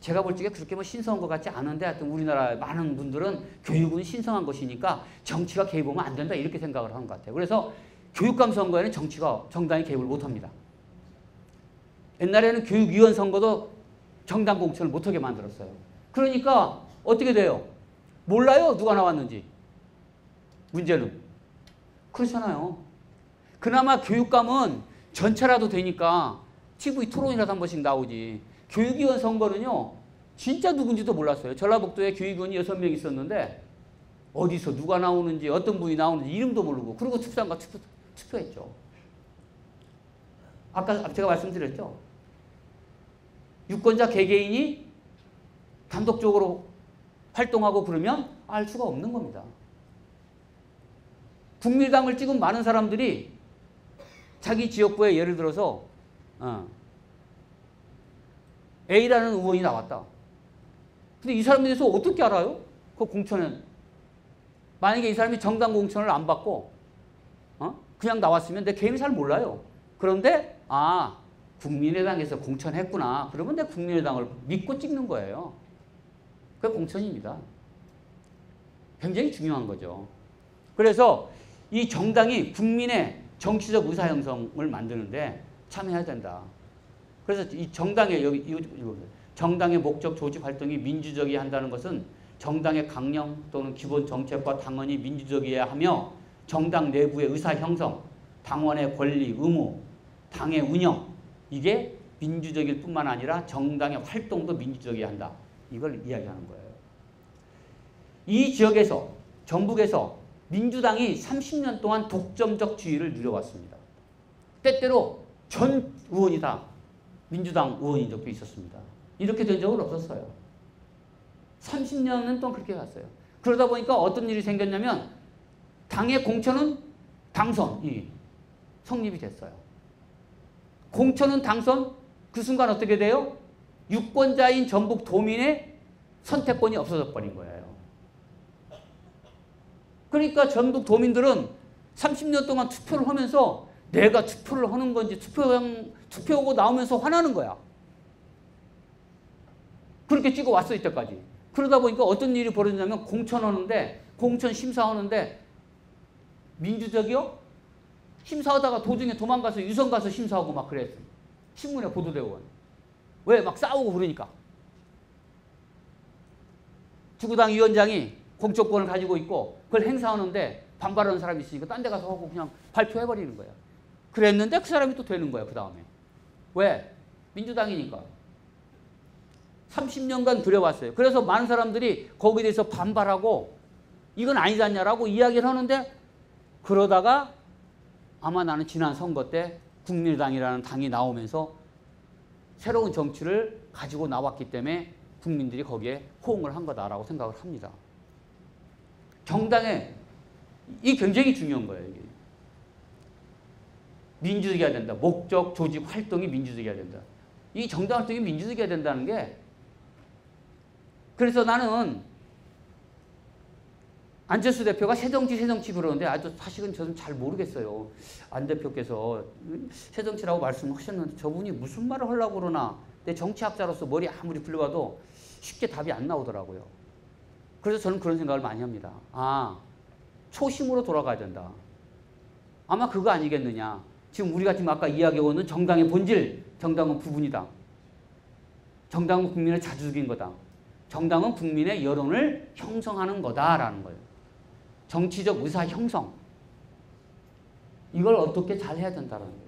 제가 볼 적에 그렇게 뭐 신성한 것 같지 않은데 하여튼 우리나라 많은 분들은 교육은 신성한 것이니까 정치가 개입하면 안 된다 이렇게 생각을 하는 것 같아요. 그래서 교육감 선거에는 정당이 개입을 못합니다. 옛날에는 교육위원 선거도 정당 공천을 못하게 만들었어요. 그러니까 어떻게 돼요? 몰라요 누가 나왔는지. 문제는 그렇잖아요. 그나마 교육감은 전체라도 되니까 TV 토론이라도 한 번씩 나오지. 교육위원 선거는요. 진짜 누군지도 몰랐어요. 전라북도에 교육위원이 6명 있었는데 어디서 누가 나오는지 어떤 분이 나오는지 이름도 모르고 그리고 투표장가 투표했죠. 아까 제가 말씀드렸죠. 유권자 개개인이 단독적으로 활동하고 그러면 알 수가 없는 겁니다. 국민의당을 찍은 많은 사람들이 자기 지역구에 예를 들어서 A라는 의원이 나왔다. 근데 이 사람에 대해서 어떻게 알아요? 그 공천은. 만약에 이 사람이 정당 공천을 안 받고 그냥 나왔으면 내 개인이 잘 몰라요. 그런데 국민의당에서 공천했구나. 그러면 내 국민의당을 믿고 찍는 거예요. 그게 공천입니다. 굉장히 중요한 거죠. 그래서 이 정당이 국민의 정치적 의사 형성을 만드는데 참여해야 된다. 그래서 이 정당의 정당의 목적 조직 활동이 민주적이어야 한다는 것은 정당의 강령 또는 기본 정책과 당원이 민주적이어야 하며 정당 내부의 의사 형성, 당원의 권리, 의무, 당의 운영 이게 민주적일 뿐만 아니라 정당의 활동도 민주적이어야 한다. 이걸 이야기하는 거예요. 이 지역에서 전북에서 민주당이 30년 동안 독점적 지위를 누려왔습니다. 때때로 전 의원이 다 민주당 의원인 적도 있었습니다. 이렇게 된 적은 없었어요. 30년은 동안 그렇게 갔어요. 그러다 보니까 어떤 일이 생겼냐면 당의 공천은 당선이 성립이 됐어요. 공천은 당선, 그 순간 어떻게 돼요? 유권자인 전북 도민의 선택권이 없어져 버린 거예요. 그러니까 전북 도민들은 30년 동안 투표를 하면서 내가 투표를 하는 건지 투표하고 나오면서 화나는 거야. 그렇게 찍어 왔어 이때까지. 그러다 보니까 어떤 일이 벌어지냐면 공천하는데 공천 심사하는데 민주적이요? 심사하다가 도중에 도망가서 유성 가서 심사하고 막 그랬어. 신문에 보도되고. 왜? 막 싸우고 그러니까. 주구당 위원장이 공천권을 가지고 있고 그걸 행사하는데 반발하는 사람이 있으니까 딴 데 가서 하고 그냥 발표해버리는 거야. 그랬는데 그 사람이 또 되는 거야 그 다음에. 왜? 민주당이니까. 30년간 그려왔어요. 그래서 많은 사람들이 거기에 대해서 반발하고 이건 아니지 않냐라고 이야기를 하는데 그러다가 아마 나는 지난 선거 때 국민의당이라는 당이 나오면서 새로운 정치를 가지고 나왔기 때문에 국민들이 거기에 호응을 한 거다라고 생각을 합니다. 정당에 이 굉장히 중요한 거예요. 이게. 민주적이어야 된다. 목적, 조직, 활동이 민주적이어야 된다. 이 정당 활동이 민주적이어야 된다는 게 그래서 나는 안철수 대표가 새정치 그러는데 사실은 저는 잘 모르겠어요. 안 대표께서 새정치라고 말씀하셨는데 저분이 무슨 말을 하려고 그러나 내 정치학자로서 머리 아무리 굴려봐도 쉽게 답이 안 나오더라고요. 그래서 저는 그런 생각을 많이 합니다. 초심으로 돌아가야 된다. 아마 그거 아니겠느냐. 지금 우리가 지금 아까 이야기해오는 정당의 본질, 정당은 부분이다. 정당은 국민을 자주 죽인 거다. 정당은 국민의 여론을 형성하는 거다라는 거예요. 정치적 의사 형성. 이걸 어떻게 잘 해야 된다는 거예요.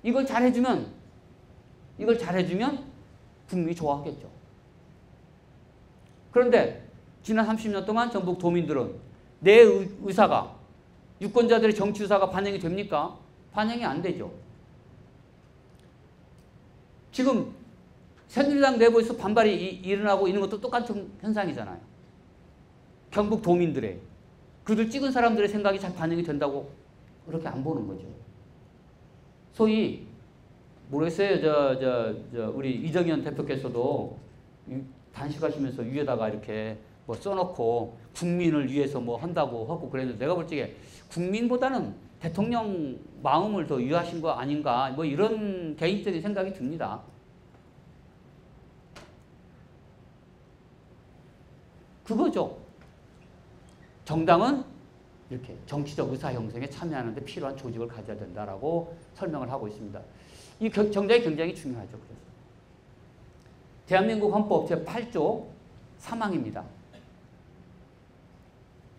이걸 잘해주면 국민이 좋아하겠죠. 그런데 지난 30년 동안 전북 도민들은 내 의사가, 유권자들의 정치 의사가 반영이 됩니까? 반영이 안 되죠. 지금 새누리당 내부에서 반발이 일어나고 있는 것도 똑같은 현상이잖아요. 경북 도민들의, 그들 찍은 사람들의 생각이 잘 반영이 된다고 그렇게 안 보는 거죠. 소위 모르겠어요. 우리 이정현 대표께서도 단식하시면서 위에다가 이렇게 뭐 써놓고 국민을 위해서 뭐 한다고 하고 그랬는데, 내가 볼 적에 국민보다는 대통령 마음을 더 위하신 거 아닌가, 뭐 이런 개인적인 생각이 듭니다. 그거죠. 정당은 이렇게 정치적 의사 형성에 참여하는 데 필요한 조직을 가져야 된다라고 설명을 하고 있습니다. 이 정당이 굉장히 중요하죠. 그래서 대한민국 헌법 제8조 3항입니다.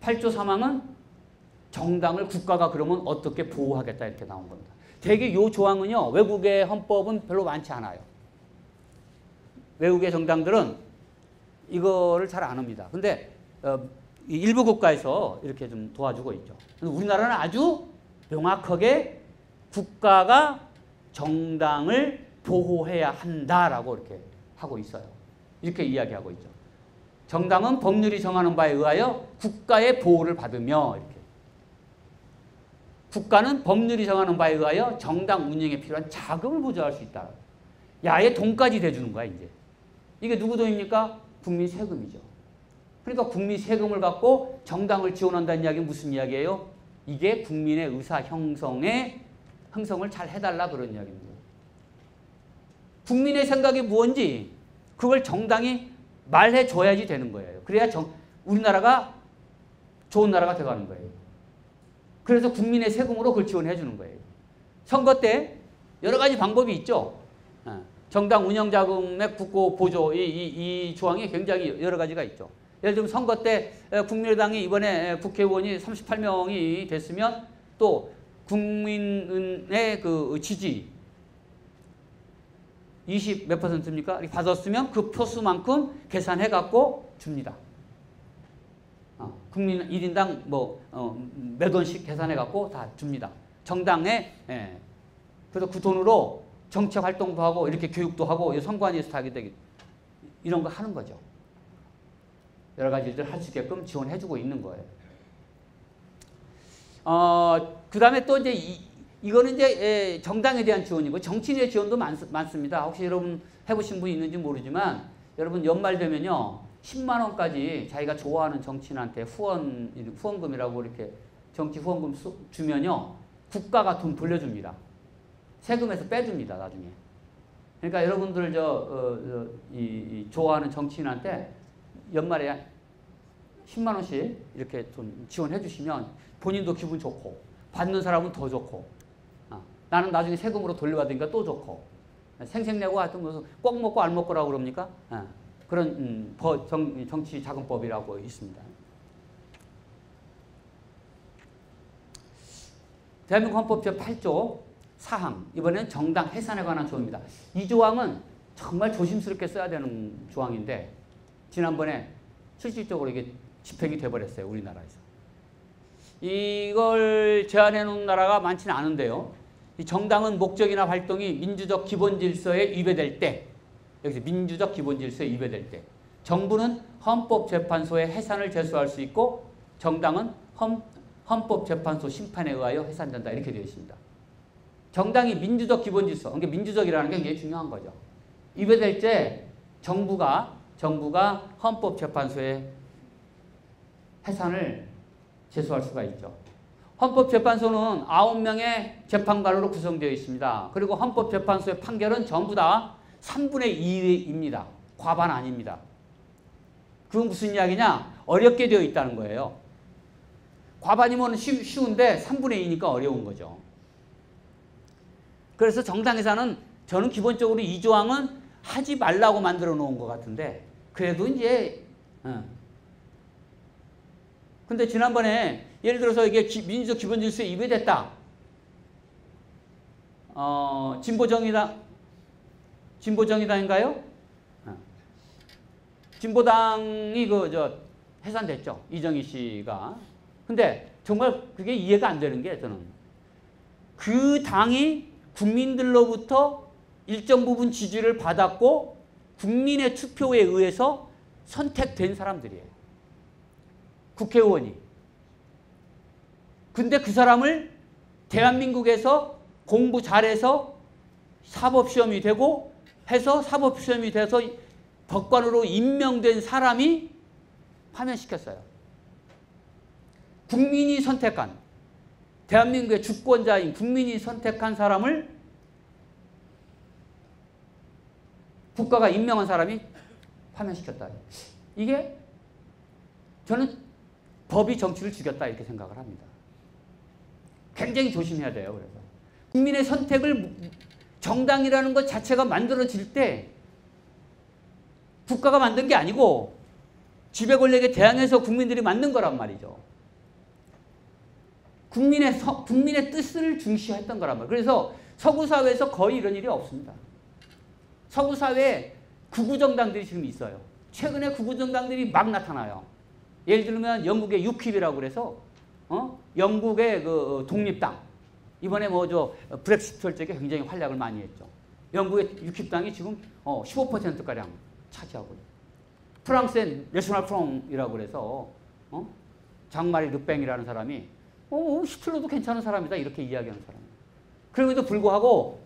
8조 3항은 정당을 국가가 그러면 어떻게 보호하겠다 이렇게 나온 겁니다. 대개 이 조항은요, 외국의 헌법은 별로 많지 않아요. 외국의 정당들은 이거를 잘 안 합니다. 근데 일부 국가에서 이렇게 좀 도와주고 있죠. 우리나라는 아주 명확하게 국가가 정당을 보호해야 한다라고 이렇게 하고 있어요. 이렇게 이야기하고 있죠. 정당은 법률이 정하는 바에 의하여 국가의 보호를 받으며, 이렇게. 국가는 법률이 정하는 바에 의하여 정당 운영에 필요한 자금을 보조할 수 있다. 야의 돈까지 대주는 거야, 이제. 이게 누구 돈입니까? 국민 세금이죠. 그러니까 국민 세금을 갖고 정당을 지원한다는 이야기는 무슨 이야기예요? 이게 국민의 의사 형성을 잘 해달라 그런 이야기입니다. 국민의 생각이 무엇인지 그걸 정당이 말해줘야지 되는 거예요. 그래야 우리나라가 좋은 나라가 돼가는 거예요. 그래서 국민의 세금으로 그걸 지원해 주는 거예요. 선거 때 여러 가지 방법이 있죠. 정당 운영자금의 국고 보조, 이 조항이 굉장히 여러 가지가 있죠. 예를 들면 선거 때 국민의당이 이번에 국회의원이 38명이 됐으면 또 국민의 그 지지 20 몇 %입니까? 받았으면 그 표수만큼 계산해갖고 줍니다. 국민 1인당 몇 원씩 계산해갖고 다 줍니다. 정당에. 그래서 그 돈으로 정책 활동도 하고 이렇게 교육도 하고 선관위에서 하게 되기 이런 거 하는 거죠. 여러 가지 일들 할 수 있게끔 지원해주고 있는 거예요. 그 다음에 또 이제 이거는 이제 정당에 대한 지원이고 정치인의 지원도 많습니다. 혹시 여러분 해보신 분이 있는지 모르지만 여러분 연말 되면요 10만 원까지 자기가 좋아하는 정치인한테 후원금이라고 이렇게 정치 후원금 주면요 국가가 돈 돌려줍니다. 세금에서 빼줍니다 나중에. 그러니까 여러분들 좋아하는 정치인한테 연말에 10만 원씩 이렇게 좀 지원해 주시면 본인도 기분 좋고 받는 사람은 더 좋고 나는 나중에 세금으로 돌려받으니까 또 좋고 생색내고 하여튼 무슨 꼭 먹고 안 먹고라고 그럽니까? 그런 정치 자금법이라고 있습니다. 대한민국 헌법 제8조 4항 이번엔 정당 해산에 관한 조항입니다. 이 조항은 정말 조심스럽게 써야 되는 조항인데 지난번에 실질적으로 이게 집행이 돼버렸어요. 우리나라에서. 이걸 제안해 놓은 나라가 많지는 않은데요. 이 정당은 목적이나 활동이 민주적 기본 질서에 위배될 때, 여기서 민주적 기본 질서에 위배될 때, 정부는 헌법재판소에 해산을 제소할 수 있고 정당은 헌법재판소 심판에 의하여 해산된다. 이렇게 되어 있습니다. 정당이 민주적 기본 질서, 그러니까 민주적이라는 게 굉장히 중요한 거죠. 위배될 때 정부가 헌법재판소에 해산을 제소할 수가 있죠. 헌법재판소는 9명의 재판관으로 구성되어 있습니다. 그리고 헌법재판소의 판결은 전부 다 3분의 2입니다. 과반 아닙니다. 그건 무슨 이야기냐? 어렵게 되어 있다는 거예요. 과반이면 쉬운데 3분의 2니까 어려운 거죠. 그래서 정당 해산은 저는 기본적으로 이 조항은 하지 말라고 만들어 놓은 것 같은데 그래도 이제 근데 지난번에 예를 들어서 이게 민주적 기본 질서에 위배됐다. 진보정의당인가요? 진보당이 해산됐죠. 이정희 씨가. 근데 정말 그게 이해가 안 되는 게 저는 그 당이 국민들로부터 일정 부분 지지를 받았고 국민의 투표에 의해서 선택된 사람들이에요. 국회의원이. 근데 그 사람을 대한민국에서 공부 잘해서 사법시험이 되고 해서 사법시험이 돼서 법관으로 임명된 사람이 파면시켰어요. 국민이 선택한, 대한민국의 주권자인 국민이 선택한 사람을 국가가 임명한 사람이 파면시켰다. 이게 저는 법이 정치를 죽였다 이렇게 생각을 합니다. 굉장히 조심해야 돼요. 그래서 국민의 선택을 정당이라는 것 자체가 만들어질 때 국가가 만든 게 아니고 지배 권력에 대항해서 국민들이 만든 거란 말이죠. 국민의 뜻을 중시했던 거란 말이에요. 그래서 서구 사회에서 거의 이런 일이 없습니다. 서구 사회에 극우정당들이 지금 있어요. 최근에 극우정당들이 막 나타나요. 예를 들면 영국의 유킵이라고 그래서 영국의 그 독립당 이번에 브렉시트 할 적에 굉장히 활약을 많이 했죠. 영국의 유킵당이 지금 15%가량 차지하고 있어요. 프랑스의 내셔널 프롱이라고 그래서 장마리 르팽이라는 사람이 히틀러도 괜찮은 사람이다 이렇게 이야기하는 사람이에요. 그럼에도 불구하고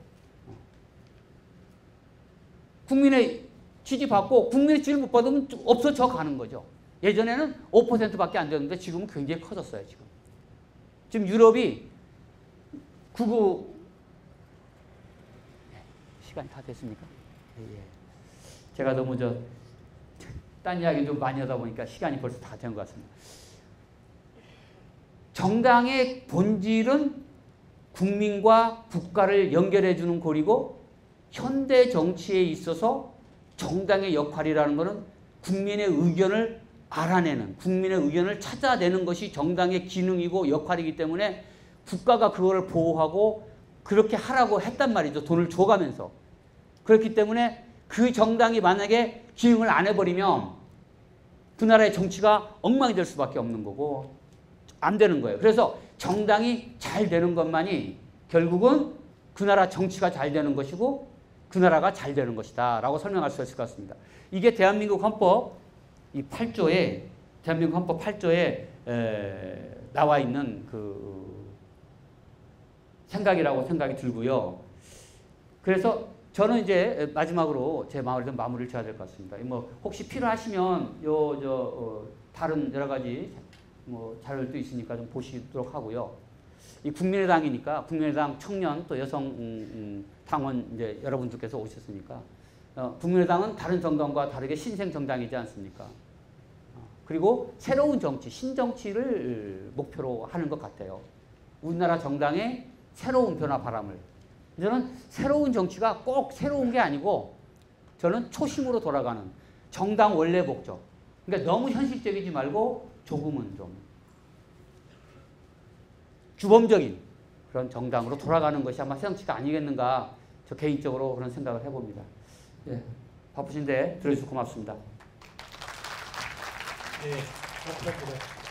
국민의 지지받고 국민의 지지를 못 받으면 없어져 가는 거죠. 예전에는 5%밖에 안 되는데 지금은 굉장히 커졌어요. 지금 유럽이 시간이 다 됐습니까? 예. 제가 너무 딴 이야기 좀 많이 하다 보니까 시간이 벌써 다 된 것 같습니다. 정당의 본질은 국민과 국가를 연결해 주는 고리고 현대 정치에 있어서 정당의 역할이라는 것은 국민의 의견을 알아내는, 국민의 의견을 찾아내는 것이 정당의 기능이고 역할이기 때문에 국가가 그거를 보호하고 그렇게 하라고 했단 말이죠. 돈을 줘가면서. 그렇기 때문에 그 정당이 만약에 기능을 안 해버리면 그 나라의 정치가 엉망이 될 수밖에 없는 거고 안 되는 거예요. 그래서 정당이 잘 되는 것만이 결국은 그 나라 정치가 잘 되는 것이고 그 나라가 잘 되는 것이다 라고 설명할 수 있을 것 같습니다. 이게 대한민국 헌법 이 8조에 대한민국 헌법 8조에 나와 있는 그 생각이라고 생각이 들고요. 그래서 저는 이제 마지막으로 제 말을 좀 마무리를 지어야 될 것 같습니다. 혹시 필요하시면 다른 여러 가지 자료도 있으니까 좀 보시도록 하고요. 이 국민의당이니까 국민의당 청년 또 여성 당원 이제 여러분들께서 오셨으니까 국민의당은 다른 정당과 다르게 신생 정당이지 않습니까? 그리고 새로운 정치, 신정치를 목표로 하는 것 같아요. 우리나라 정당의 새로운 변화 바람을. 저는 새로운 정치가 꼭 새로운 게 아니고 저는 초심으로 돌아가는 정당 원래 목적. 그러니까 너무 현실적이지 말고 조금은 좀 주범적인 그런 정당으로 돌아가는 것이 아마 새 정치가 아니겠는가 저 개인적으로 그런 생각을 해봅니다. 예, 바쁘신데 들어주셔서 고맙습니다. 네, 감사합니다.